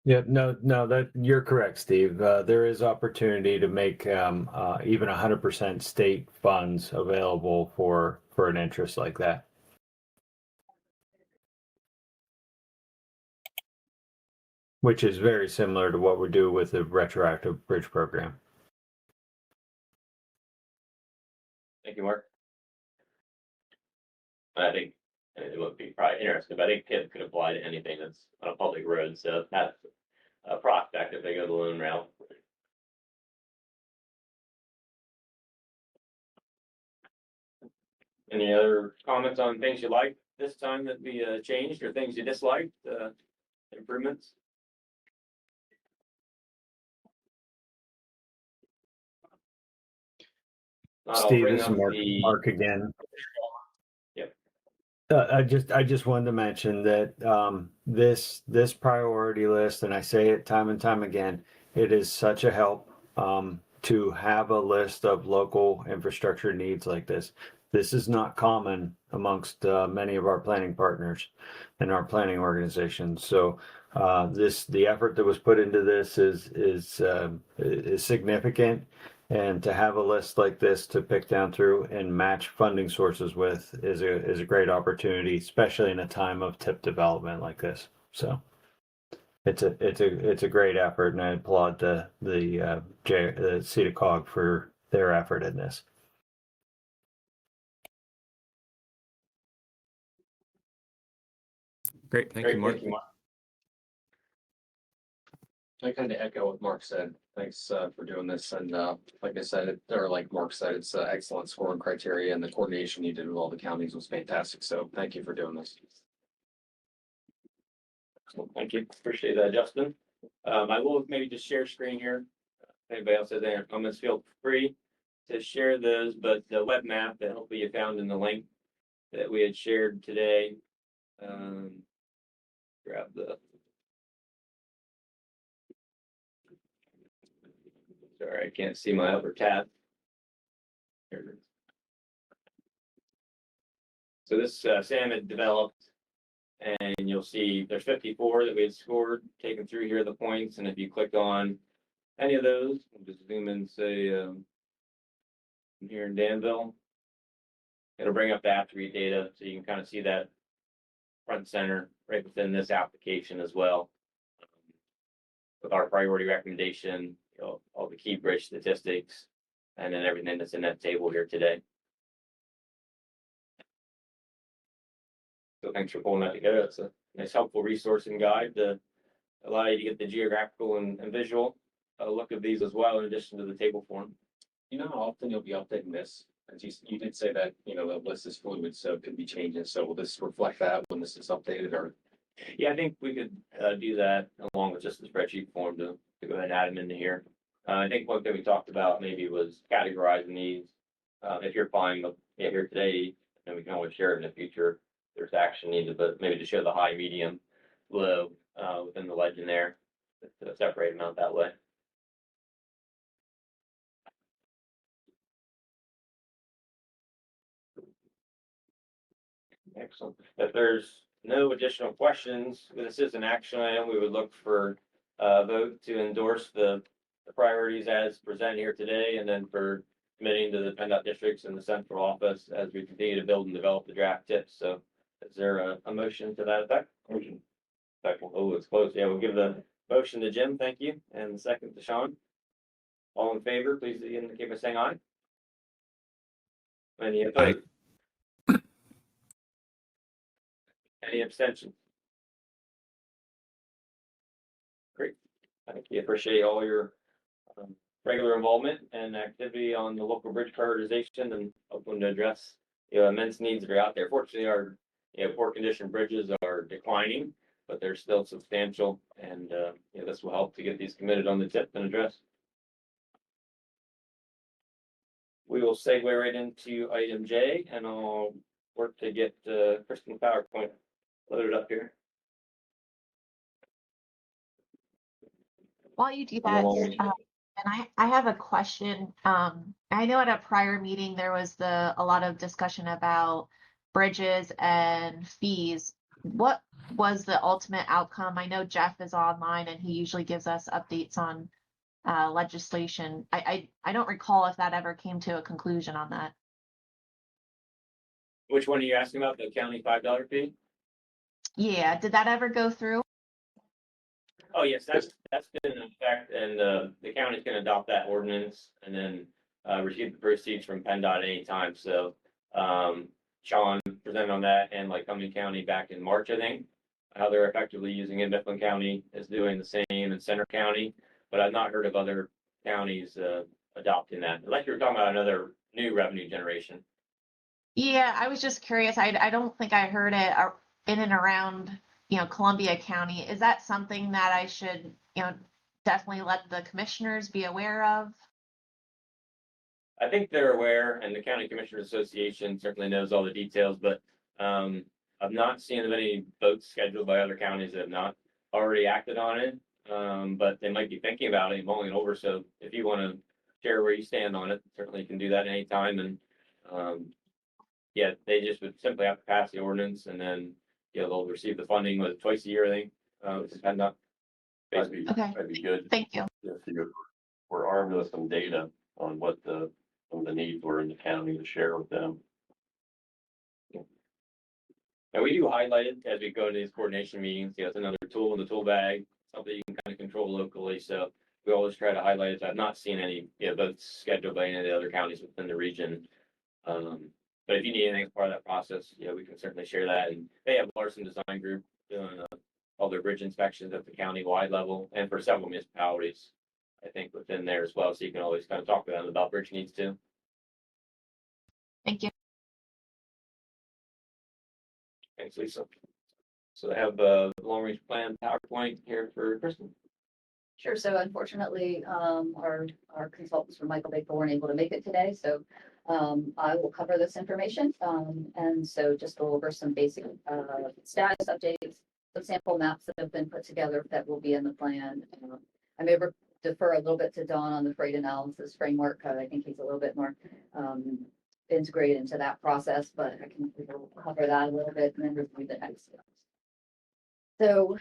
[SPEAKER 5] Yeah, no, that you're correct, Steve. There is opportunity to make even 100% state funds available for an interest like that. Which is very similar to what we do with the retroactive bridge program.
[SPEAKER 1] Thank you, Mark. I think it would be probably interesting, but I think TIP could apply to anything that's on a public road. So that's a prospect if they go the loan route. Any other comments on things you liked this time that we changed, or things you disliked, improvements? Not, I'll
[SPEAKER 5] Steve,
[SPEAKER 1] bring
[SPEAKER 5] this is
[SPEAKER 1] up
[SPEAKER 5] Mark,
[SPEAKER 1] the.
[SPEAKER 5] Mark again.
[SPEAKER 1] Yep.
[SPEAKER 5] I just wanted to mention that this priority list, and I say it time and time again, it is such a help to have a list of local infrastructure needs like this. This is not common amongst many of our planning partners and our planning organizations. So the effort that was put into this is significant. And to have a list like this to pick down through and match funding sources with is a great opportunity, especially in a time of tip development like this. So it's a great effort, and I applaud the SEDA COG for their effort in this.
[SPEAKER 11] Great, thank
[SPEAKER 1] Great,
[SPEAKER 11] you, Mark.
[SPEAKER 1] thank you, Mark.
[SPEAKER 12] I kind of echo what Mark said. Thanks for doing this. And like I said, or like Mark said, it's excellent scoring criteria, and the coordination you did with all the counties was fantastic. So thank you for doing this.
[SPEAKER 1] Excellent. Thank you. Appreciate that, Justin. I will maybe just share screen here. If anybody else has any comments, feel free to share those, but the web map that hopefully you found in the link that we had shared today. Grab the. Sorry, I can't see my upper tab. Here it is. So this Sam had developed, and you'll see there's 54 that we had scored, taken through here the points, and if you click on any of those, we'll just zoom in, say here in Danville, it'll bring up the attribute data, so you can kind of see that front center right within this application as well. With our priority recommendation, all the key bridge statistics, and then everything that's in that table here today. So thanks for pulling that together. It's a nice, helpful resource and guide to allow you to get the geographical and visual look of these as well, in addition to the table form.
[SPEAKER 12] You know how often you'll be updating this? As you did say that, the list is fluid, so it could be changing. So will this reflect that when this is updated, or?
[SPEAKER 1] Yeah, I think we could do that along with just the spreadsheet form to go ahead and add them into here. I think one thing we talked about maybe was categorizing these. If you're fine with it here today, then we can always share it in the future. There's action needed, but maybe to show the high, medium, low within the legend there, to separate them out that way. Excellent. If there's no additional questions, this is an action item. We would look for a vote to endorse the priorities as presented here today, and then for committing to the PennDOT districts and the central office as we continue to build and develop the draft tips. So is there a motion to that effect? Motion. Second. Oh, it's close. Yeah, we'll give the motion to Jim. Thank you. And the second to Sean. All in favor, please indicate by saying aye. Any opposed? Any abstentions? Great. Thank you. Appreciate all your regular involvement and activity on the local bridge prioritization, and hoping to address immense needs that are out there. Fortunately, our poor condition bridges are declining, but they're still substantial, and this will help to get these committed on the tip and addressed. We will segue right into item J, and I'll work to get Kristen PowerPoint loaded up here.
[SPEAKER 9] While you do that, and I have a question. I know at a prior meeting there was a lot of discussion about bridges and fees. What was the ultimate outcome? I know Jeff is online and he usually gives us updates on legislation. I don't recall if that ever came to a conclusion on that.
[SPEAKER 1] Which one are you asking about? The county $5 fee?
[SPEAKER 9] Yeah, did that ever go through?
[SPEAKER 1] Oh, yes, that's been in effect, and the county's gonna adopt that ordinance and then receive the proceeds from PennDOT anytime. So Sean presented on that, and like Cumberland County back in March, I think, how they're effectively using it. Mifflin County is doing the same in Center County, but I've not heard of other counties adopting that. Like you were talking about another new revenue generation.
[SPEAKER 9] Yeah, I was just curious. I don't think I heard it in and around, Columbia County. Is that something that I should, definitely let the commissioners be aware of?
[SPEAKER 1] I think they're aware, and the County Commissioners Association certainly knows all the details, but I've not seen of any votes scheduled by other counties that have not already acted on it. But they might be thinking about it and mulling it over. So if you want to share where you stand on it, certainly you can do that anytime. And yeah, they just would simply have to pass the ordinance, and then they'll receive the funding with twice a year, I think. It's kind of
[SPEAKER 10] That'd be,
[SPEAKER 9] Okay.
[SPEAKER 10] that'd be good.
[SPEAKER 9] Thank you.
[SPEAKER 10] If we're armed with some data on what some of the needs were in the county to share with them.
[SPEAKER 1] And we do highlight it as we go to these coordination meetings. It's another tool in the tool bag, something you can kind of control locally. So we always try to highlight it. I've not seen any votes scheduled by any of the other counties within the region. But if you need anything as part of that process, we can certainly share that. And they have Larson Design Group doing all their bridge inspections at the county-wide level and for several municipalities, I think, within there as well. So you can always kind of talk to them about bridge needs too.
[SPEAKER 9] Thank you.
[SPEAKER 1] Thanks, Lisa. So I have a long-range plan PowerPoint here for Kristen.
[SPEAKER 7] Sure. So unfortunately, our consultants from Michael Baker weren't able to make it today. So I will cover this information. And so just go over some basic status updates, some sample maps that have been put together that will be in the plan. I may defer a little bit to Don on the freight analysis framework. I think he's a little bit more integrated into that process, but we'll cover that a little bit and then review the next steps. So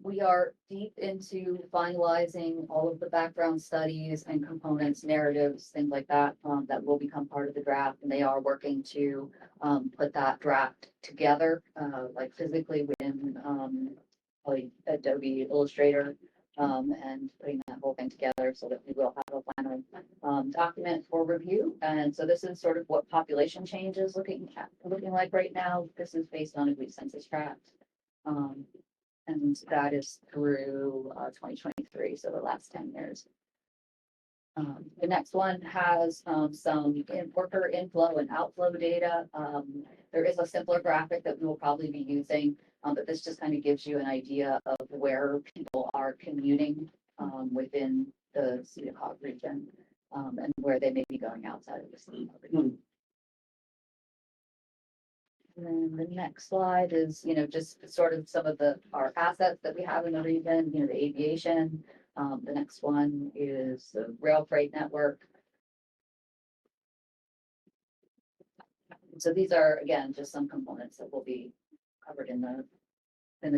[SPEAKER 7] we are deep into finalizing all of the background studies and components, narratives, things like that, that will become part of the draft. And they are working to put that draft together, like physically within like Adobe Illustrator, and putting that whole thing together so that we will have a final document for review. And so this is sort of what population change is looking like right now. This is based on a Greek census tract. And that is through 2023, so the last 10 years. The next one has some worker inflow and outflow data. There is a simpler graphic that we will probably be using, but this just kind of gives you an idea of where people are commuting within the SEDA COG region, and where they may be going outside of the SEDA COG region. And then the next slide is, just sort of some of our assets that we have in the region, the aviation. The next one is the rail freight network. So these are, again, just some components that will be covered in the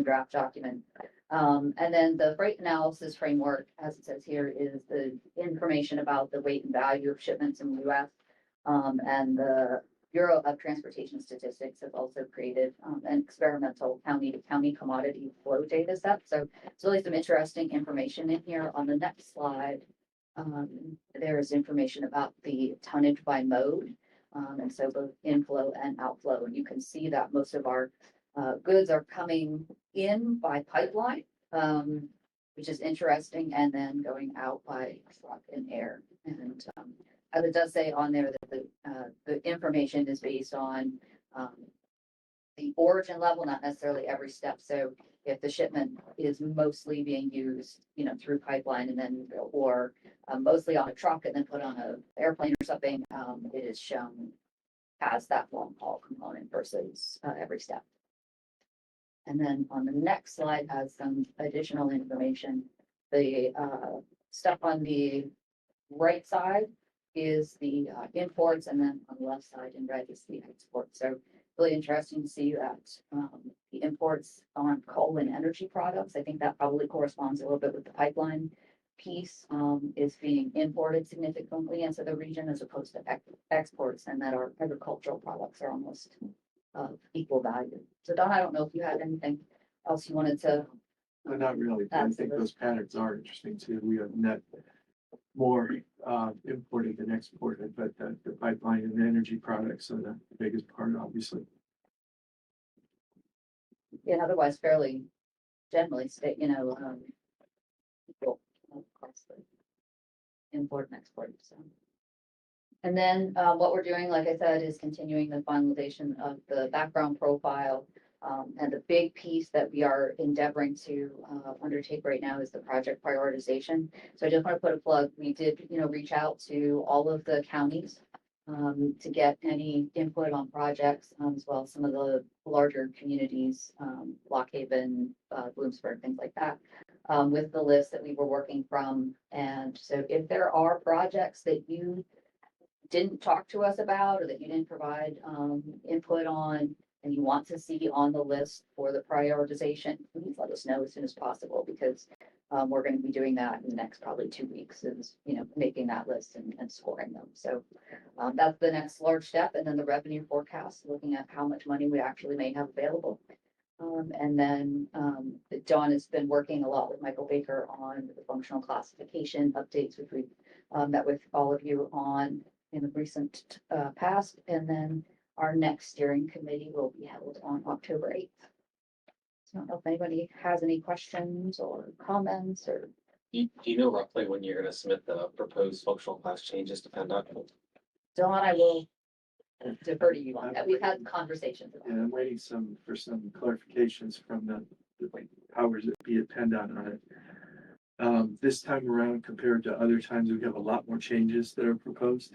[SPEAKER 7] draft document. And then the freight analysis framework, as it says here, is the information about the weight and value of shipments in the US. And the Bureau of Transportation Statistics have also created an experimental county-to-county commodity flow data set. So it's really some interesting information in here. On the next slide, there's information about the tonnage by mode. And so both inflow and outflow. And you can see that most of our goods are coming in by pipeline, which is interesting, and then going out by truck and air. And as it does say on there that the information is based on the origin level, not necessarily every step. So if the shipment is mostly being used, through pipeline and then, or mostly on a truck and then put on an airplane or something, it is shown as that long haul component versus every step. And then on the next slide has some additional information. The stuff on the right side is the imports, and then on the left side in red is the exports. So really interesting to see that the imports on coal and energy products, I think that probably corresponds a little bit with the pipeline piece, is being imported significantly into the region as opposed to exports, and that our agricultural products are almost equal value. So Don, I don't know if you had anything else you wanted to.
[SPEAKER 6] No, not really. But I think those patterns are interesting too. We have net more imported than exported, but the pipeline and the energy products are the biggest part, obviously.
[SPEAKER 7] Yeah, and otherwise fairly generally state, equal across the import and export. So And then, what we're doing, like I said, is continuing the finalization of the background profile. And the big piece that we are endeavoring to, undertake right now is the project prioritization. So I just want to put a plug. We did, reach out to all of the counties, to get any input on projects, as well as some of the larger communities, Lock Haven, Bloomsburg, things like that, with the list that we were working from. And so if there are projects that you didn't talk to us about or that you didn't provide input on and you want to see on the list for the prioritization, please let us know as soon as possible because we're going to be doing that in the next probably 2 weeks is, making that list and scoring them. So that's the next large step. And then the revenue forecast, looking at how much money we actually may have available. And then Dawn has been working a lot with Michael Baker on the functional classification updates, which we met with all of you on in the recent past, and then our next steering committee will be held on October 8th. So I don't know if anybody has any questions or comments or.
[SPEAKER 12] Do you know roughly when you're gonna submit the proposed functional class changes to PennDOT?
[SPEAKER 7] Dawn, I will defer to you on that. We've had conversations about
[SPEAKER 6] And
[SPEAKER 7] it.
[SPEAKER 6] I'm waiting for some clarifications from the powers that be at PennDOT on it. This time around, compared to other times, we have a lot more changes that are proposed.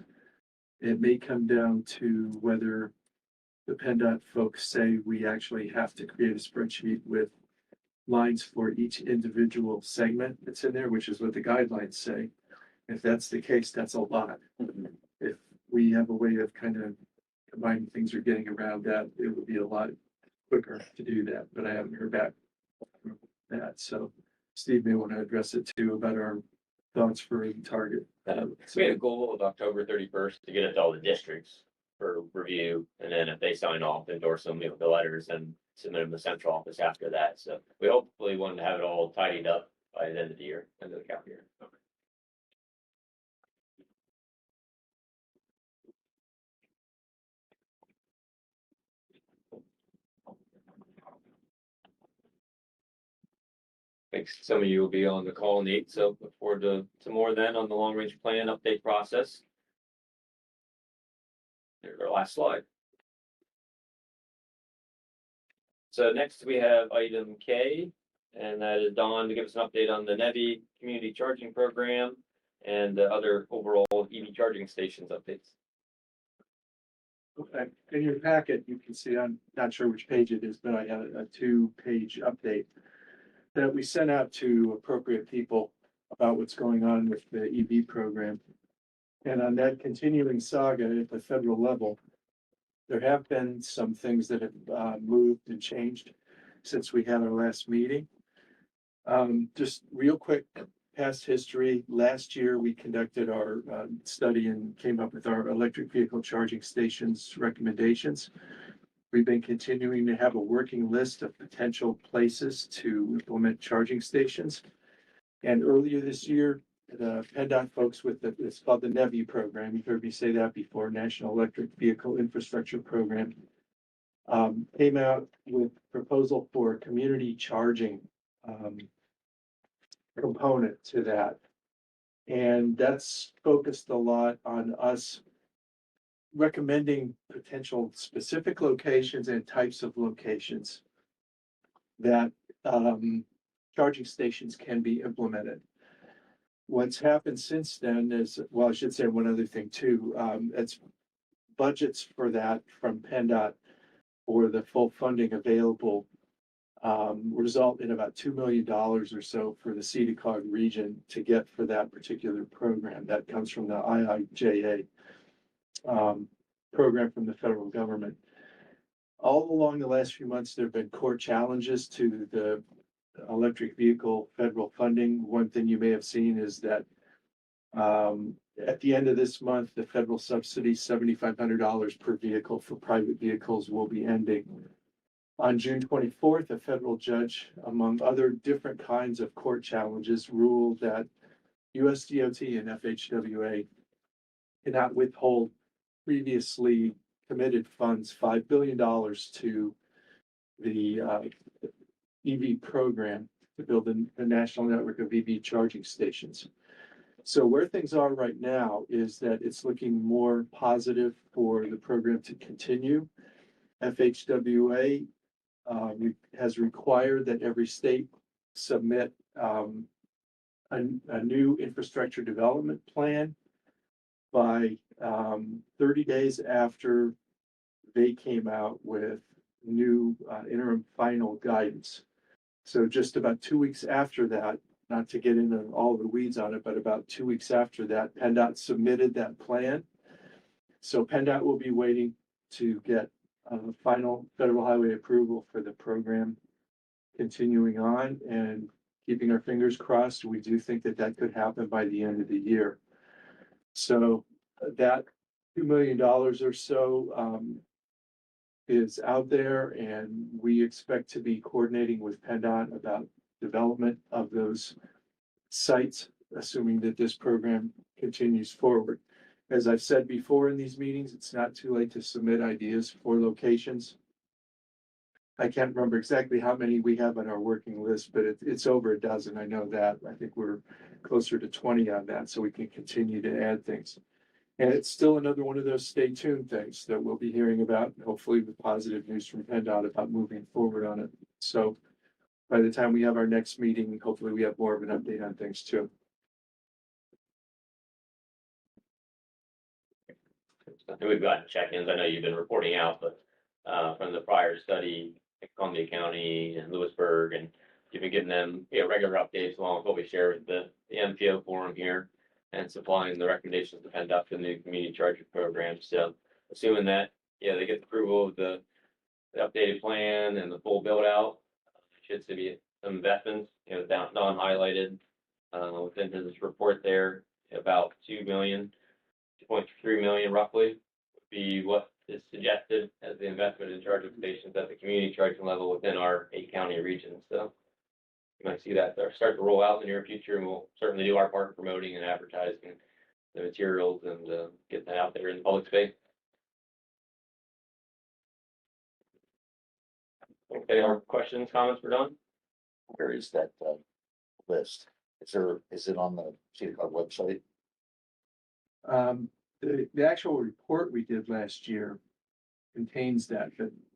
[SPEAKER 6] It may come down to whether the PennDOT folks say we actually have to create a spreadsheet with lines for each individual segment that's in there, which is what the guidelines say. If that's the case, that's a lot. If we have a way of kind of combining things or getting around that, it would be a lot quicker to do that, but I haven't heard back from that. So Steve may want to address it too about our thoughts for a target.
[SPEAKER 1] So we had a goal of October 31st to get it to all the districts for review, and then if they sign off, endorse them, the letters, and submit them to the central office after that. So we hopefully want to have it all tidied up by the end of the year, end of the calendar year. Thanks. Some of you will be on the call, Nate, so look forward to more then on the long range plan update process. There's our last slide. So next we have item K, and that is Dawn to give us an update on the NEVI community charging program and the other overall EV charging stations updates.
[SPEAKER 6] Okay, in your packet, you can see, I'm not sure which page it is, but I have a 2-page update that we sent out to appropriate people about what's going on with the EV program. And on that continuing saga at the federal level, there have been some things that have moved and changed since we had our last meeting. Just real quick, past history. Last year, we conducted our study and came up with our electric vehicle charging stations recommendations. We've been continuing to have a working list of potential places to implement charging stations. And earlier this year, the PennDOT folks with it's called the NEVI program. You've heard me say that before, National Electric Vehicle Infrastructure Program, came out with proposal for a community charging component to that. And that's focused a lot on us recommending potential specific locations and types of locations that charging stations can be implemented. What's happened since then is, well, I should say one other thing too. It's budgets for that from PennDOT for the full funding available result in about $2 million or so for the SEDA COG region to get for that particular program. That comes from the IIJA program from the federal government. All along the last few months, there have been court challenges to the electric vehicle federal funding. One thing you may have seen is that at the end of this month, the federal subsidy, $7,500 per vehicle for private vehicles, will be ending. On June 24th, a federal judge, among other different kinds of court challenges, ruled that USDOT and FHWA cannot withhold previously committed funds, $5 billion to the EV program to build a national network of EV charging stations. So where things are right now is that it's looking more positive for the program to continue. FHWA has required that every state submit a new infrastructure development plan by 30 days after they came out with new interim final guidance. So just about 2 weeks after that, not to get into all the weeds on it, but about 2 weeks after that, PennDOT submitted that plan. So PennDOT will be waiting to get final federal highway approval for the program continuing on, and keeping our fingers crossed. We do think that that could happen by the end of the year. So that $2 million or so is out there, and we expect to be coordinating with PennDOT about development of those sites, assuming that this program continues forward. As I've said before in these meetings, it's not too late to submit ideas for locations. I can't remember exactly how many we have on our working list, but it's over a dozen. I know that. I think we're closer to 20 on that, so we can continue to add things. And it's still another one of those stay tuned things that we'll be hearing about, hopefully with positive news from PennDOT about moving forward on it. So by the time we have our next meeting, hopefully we have more of an update on things too.
[SPEAKER 1] And we've got check-ins. I know you've been reporting out, but from the prior study, in Columbia County and Lewisburg, and you've been giving them, regular updates along with what we share with the MPO forum here, and supplying the recommendations to PennDOT for the new community charging program. So assuming that, they get the approval of the updated plan and the full build out, should be some investments, down non-highlighted within his report there, about 2.3 million roughly would be what is suggested as the investment in charging stations at the community charging level within our 8-county region. So you might see that start to roll out in the near future, and we'll certainly do our part promoting and advertising the materials and get that out there in the public space. Okay, our questions, comments for Don?
[SPEAKER 11] Where is that list? Is it on the SEDA COG website?
[SPEAKER 6] The actual report we did last year contains that.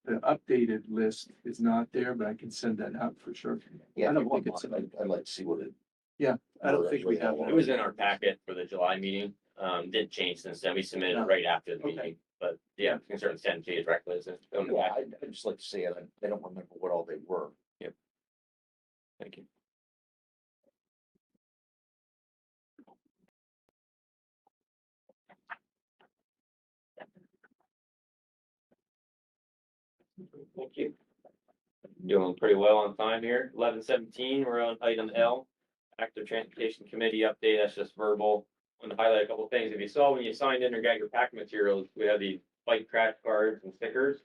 [SPEAKER 6] The updated list is not there, but I can send that out for sure.
[SPEAKER 11] Yeah,
[SPEAKER 6] I don't think it's,
[SPEAKER 11] I'd like to see what it.
[SPEAKER 6] I don't think we have
[SPEAKER 1] It was in our packet for the July meeting. Didn't change since then. We submitted it right after the meeting. But yeah, you can certainly send it to you directly as a.
[SPEAKER 11] Yeah, I'd just like to see it. I don't remember what all they were.
[SPEAKER 1] Thank you. Thank you. Doing pretty well on time here. 11:17, we're on item L, Active Transportation Committee update. That's just verbal. Want to highlight a couple of things. If you saw when you signed in or got your pack materials, we have these bike crash cards and stickers.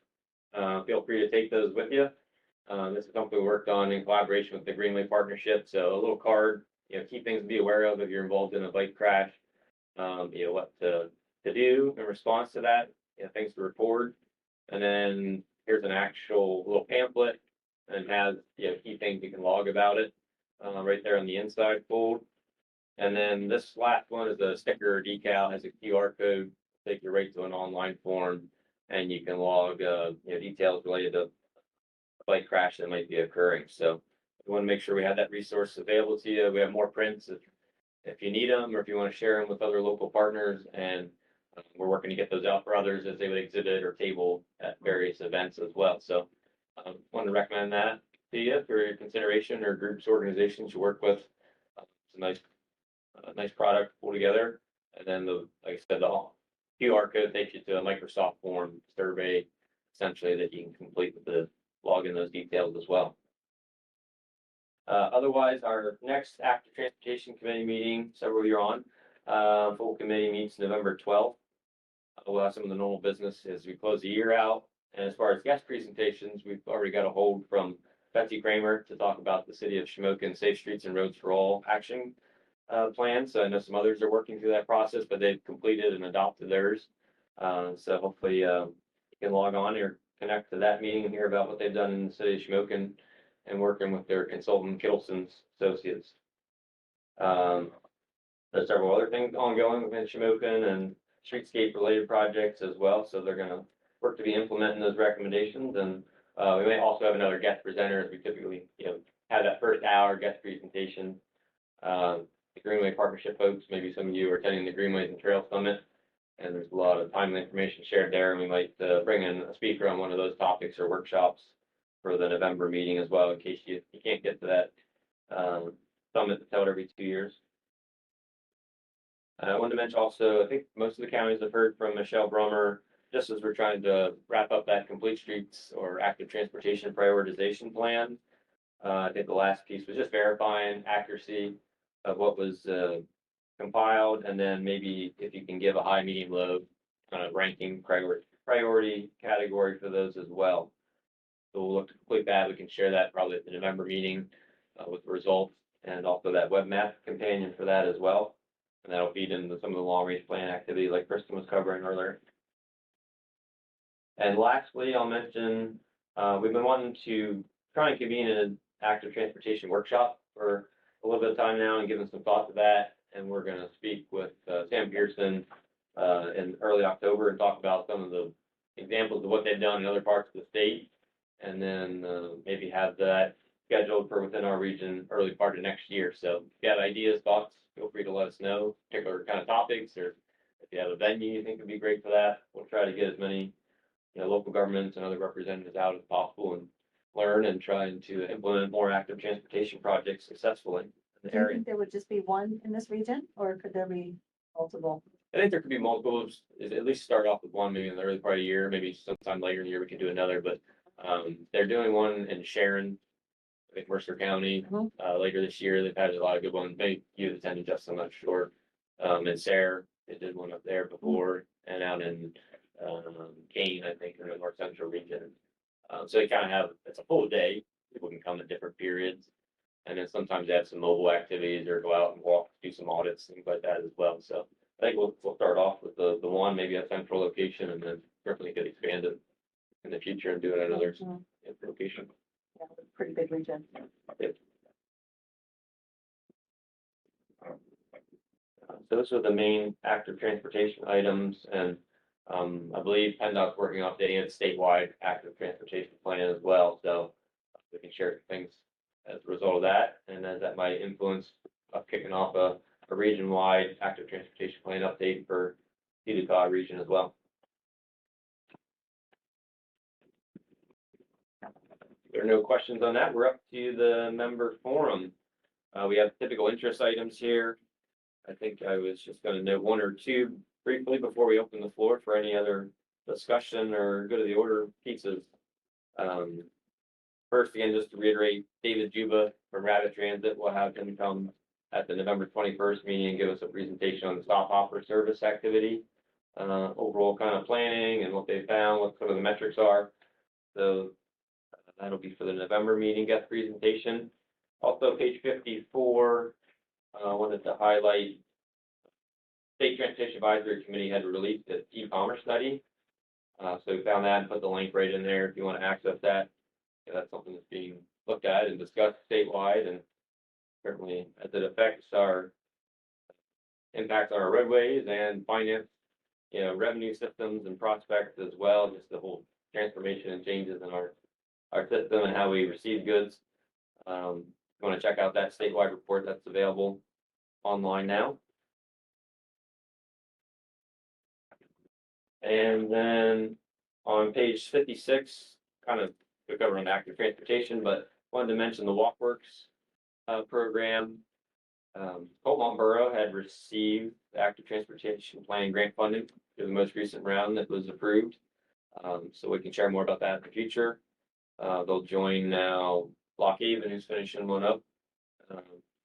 [SPEAKER 1] Feel free to take those with you. This is something we worked on in collaboration with the Greenway Partnership. So a little card, key things to be aware of if you're involved in a bike crash. What to do in response to that, things to report. And then here's an actual little pamphlet and has, key things you can log about it, right there on the inside fold. And then this last one is a sticker or decal, has a QR code, take you right to an online form, and you can log, details related to a bike crash that might be occurring. So we want to make sure we have that resource available to you. We have more prints if you need them, or if you want to share them with other local partners, and we're working to get those out for others as they would exhibit or table at various events as well. So want to recommend that to you for your consideration, or groups, organizations you work with. It's a nice product to pull together. And then like I said, the QR code takes you to a Microsoft form survey, essentially, that you can complete with the log in those details as well. Otherwise, our next Active Transportation Committee meeting, several you're on, full committee meets November 12th. We'll have some of the normal business as we close the year out. And as far as guest presentations, we've already got a hold from Betsy Kramer to talk about the City of Shamokin Safe Streets and Roads for All action plan. So I know some others are working through that process, but they've completed and adopted theirs. So hopefully you can log on or connect to that meeting and hear about what they've done in the City of Shamokin and working with their consultant Kittleson's Associates. There's several other things ongoing within Shamokin and streetscape related projects as well, so they're gonna work to be implementing those recommendations, and we may also have another guest presenter, as we typically, have that first hour guest presentation. The Greenway Partnership folks, maybe some of you are attending the Greenways and Trails Summit, and there's a lot of timely information shared there, and we might bring in a speaker on one of those topics or workshops for the November meeting as well, in case you can't get to that summit that's held every 2 years. I wanted to mention also, I think most of the counties have heard from Michelle Brummer, just as we're trying to wrap up that complete streets or active transportation prioritization plan. I think the last piece was just verifying accuracy of what was compiled, and then maybe if you can give a high, medium, low kind of ranking priority category for those as well. So we'll look to complete that. We can share that probably at the November meeting with the results, and also that web map companion for that as well. And that'll feed into some of the long range plan activity like Kristen was covering earlier. And lastly, I'll mention, we've been wanting to try and convene an active transportation workshop for a little bit of time now and giving some thought to that. And we're gonna speak with Sam Pearson in early October and talk about some of the examples of what they've done in other parts of the state. And then maybe have that scheduled for within our region early part of next year. So if you have ideas, thoughts, feel free to let us know, particular kind of topics, or if you have a venue you think would be great for that. We'll try to get as many, local governments and other representatives out as possible and learn and trying to implement more active transportation projects successfully in the
[SPEAKER 8] Do you
[SPEAKER 1] area.
[SPEAKER 8] think there would just be one in this region, or could there be multiple?
[SPEAKER 1] I think there could be multiple, at least start off with one, maybe in the early part of the year, maybe sometime later in the year we can do another, but they're doing one in Sharon, I think Mercer County, later this year. They've had a lot of good ones. Maybe you've attended, Justin, I'm not sure. And Sarah, they did one up there before, and out in Kane, I think, in the north central region. So they kind of have, it's a full day. People can come at different periods. And then sometimes they have some mobile activities or go out and walk, do some audits, things like that as well. So I think we'll start off with the one, maybe a central location, and then certainly could expand it in the future and do it at another location.
[SPEAKER 8] Yeah, pretty big region.
[SPEAKER 1] So those are the main active transportation items, and I believe PennDOT's working on updating its statewide active transportation plan as well. So we can share things as a result of that, and then that might influence kicking off a region-wide active transportation plan update for SEDA COG region as well. There are no questions on that. We're up to the member forum. We have typical interest items here. I think I was just going to note one or two briefly before we open the floor for any other discussion or go to the order pieces. First, again, just to reiterate, David Juba from Rapid Transit will have him come at the November 21st meeting and give us a presentation on the stop offer service activity, overall kind of planning and what they found, what some of the metrics are. So that'll be for the November meeting guest presentation. Also, page 54, I wanted to highlight State Transportation Advisory Committee had released its e-commerce study. So we found that and put the link right in there if you want to access that. That's something that's being looked at and discussed statewide, and certainly as it affects our impacts on our roadways and finance, revenue systems and prospects as well, just the whole transformation and changes in our system and how we receive goods. If you want to check out that statewide report, that's available online now. And then on page 56, kind of we cover on active transportation, but wanted to mention the WalkWorks program. Colton Borough had received the active transportation planning grant funding for the most recent round that was approved. So we can share more about that in the future. They'll join now Lockhaven, who's finishing one up.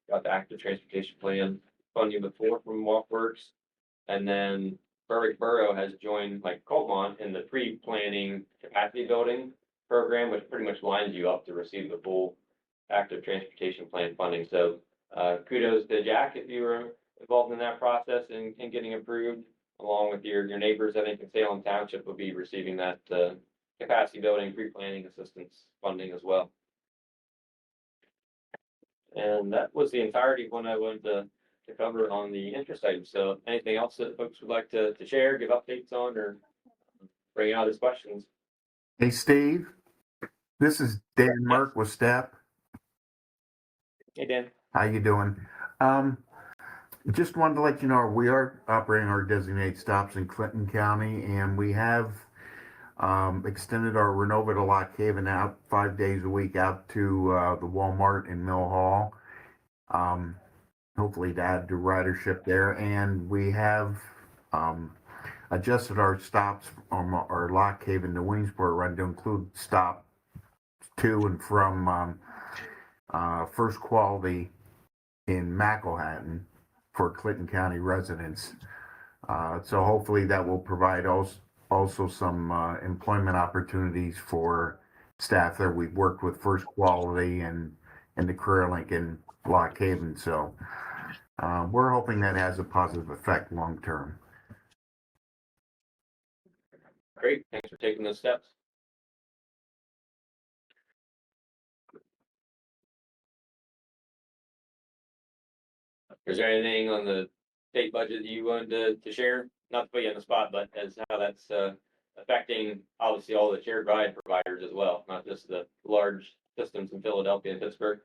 [SPEAKER 1] Got the active transportation plan funding before from WalkWorks. And then Berwick Borough has joined like Coltmont in the pre-planning capacity building program, which pretty much lines you up to receive the full active transportation plan funding. So kudos to Jack if you were involved in that process and getting approved, along with your neighbors. I think in Salem Township will be receiving that capacity building pre-planning assistance funding as well. And that was the entirety of what I wanted to to cover on the interest item. So anything else that folks would like to share, give updates on, or bring out as questions?
[SPEAKER 13] Hey, Steve, this is Dan Merck with STEP.
[SPEAKER 1] Hey, Dan.
[SPEAKER 13] How you doing? Just wanted to let you know we are operating our designated stops in Clinton County, and we have extended our Renova to Lock Haven out 5 days a week out to the Walmart in Mill Hall. Hopefully to add to ridership there, and we have adjusted our stops on our Lock Haven to Williamsport run to include stop to and from First Quality in McElhattan for Clinton County residents. So hopefully that will provide also some employment opportunities for staff there. We've worked with First Quality and the Career Link in Lock Haven, so we're hoping that has a positive effect long term.
[SPEAKER 1] Great, thanks for taking those steps. Is there anything on the state budget that you wanted to share? Not to put you on the spot, but as how that's affecting obviously all the shared ride providers as well, not just the large systems in Philadelphia and Pittsburgh.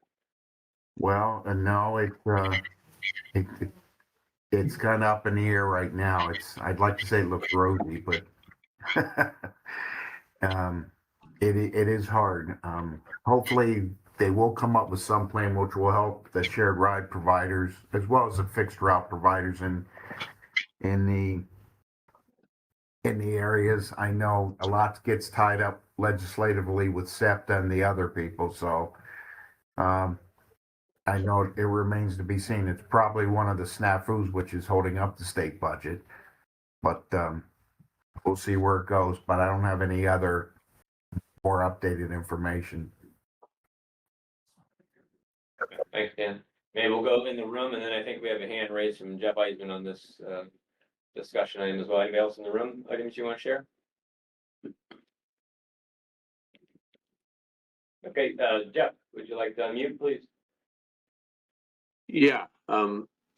[SPEAKER 13] Well, no, it's kind of up in the air right now. I'd like to say it looks rosy, but it is hard. Hopefully they will come up with some plan which will help the shared ride providers as well as the fixed route providers in the areas. I know a lot gets tied up legislatively with SEPTA and the other people, so I know it remains to be seen. It's probably one of the snafus which is holding up the state budget, but we'll see where it goes. But I don't have any other more updated information.
[SPEAKER 1] Thanks, Dan. Maybe we'll go in the room, and then I think we have a hand raised from Jeff Eisman on this discussion item as well. Anybody else in the room, items you want to share? Okay, Jeff, would you like to unmute, please?
[SPEAKER 14] Yeah,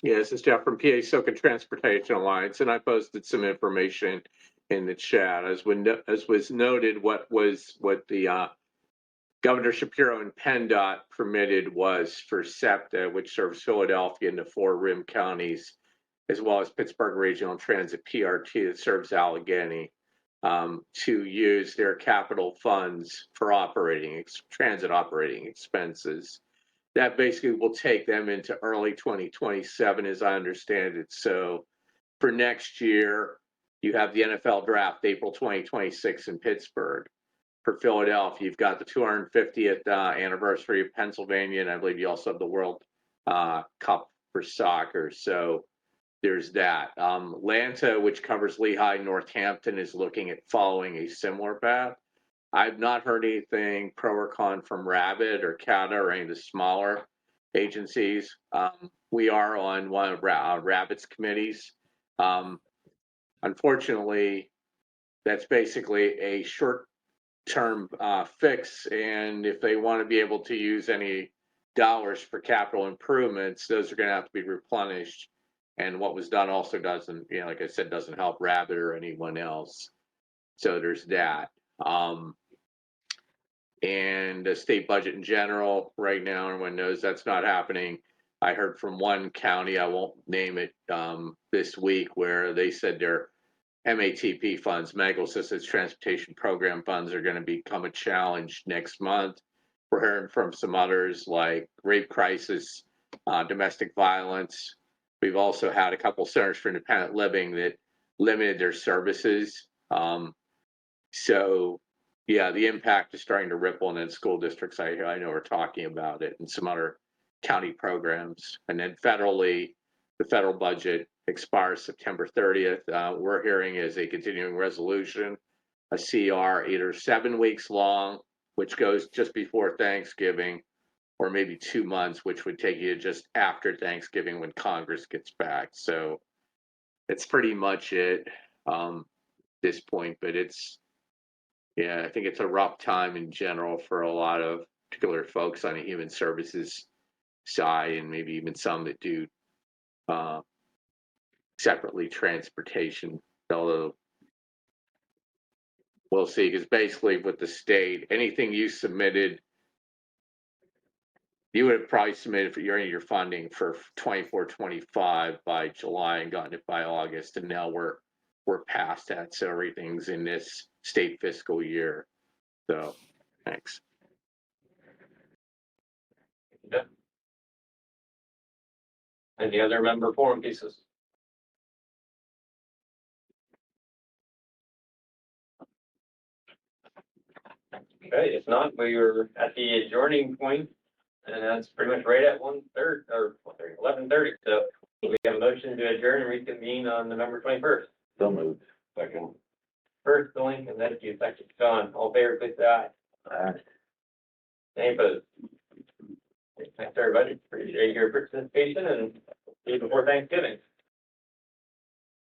[SPEAKER 14] this is Jeff from PA Soka Transportation Alliance, and I posted some information in the chat. As was noted, what the Governor Shapiro and PennDOT permitted was for SEPTA, which serves Philadelphia and the 4 rim counties, as well as Pittsburgh Regional Transit PRT that serves Allegheny, to use their capital funds for transit operating expenses. That basically will take them into early 2027, as I understand it. So for next year, you have the NFL draft April 2026 in Pittsburgh. For Philadelphia, you've got the 250th anniversary of Pennsylvania, and I believe you also have the World Cup for soccer. So there's that. Atlanta, which covers Lehigh, Northampton, is looking at following a similar path. I've not heard anything pro or con from Rabbit or CATA or any of the smaller agencies. We are on one of Rabbit's committees. Unfortunately, that's basically a short-term fix, and if they want to be able to use any dollars for capital improvements, those are going to have to be replenished. And what was done also doesn't, like I said, doesn't help Rabbit or anyone else. So there's that. And the state budget in general, right now, everyone knows that's not happening. I heard from one county, I won't name it, this week, where they said their MATP funds, Medical Assistance Transportation Program funds, are going to become a challenge next month. We're hearing from some others like rape crisis, domestic violence. We've also had a couple centers for independent living that limited their services. So yeah, the impact is starting to ripple, and then school districts I know are talking about it, and some other county programs. And then federally, the federal budget expires September 30th. We're hearing is a continuing resolution, a CR, either 7 weeks long, which goes just before Thanksgiving, or maybe 2 months, which would take you just after Thanksgiving when Congress gets back. So it's pretty much it this point, but I think it's a rough time in general for a lot of particular folks on the human services side, and maybe even some that do separately transportation, although we'll see, because basically with the state, anything you submitted, you would have probably submitted for your funding for 24-25 by July and gotten it by August, and now we're past that, so everything's in this state fiscal year. So, thanks.
[SPEAKER 1] Any other member forum pieces? Okay, if not, we are at the adjourning point, and that's pretty much right at 1:30 or 11:30. So we have a motion to adjourn and reconvene on November 21st.
[SPEAKER 11] So moved. Second.
[SPEAKER 1] First, the link, and then if you second, Sean, all in favor, please say aye.
[SPEAKER 11] Aye.
[SPEAKER 1] Any opposed? Thanks, everybody. Appreciate your participation and see you before Thanksgiving.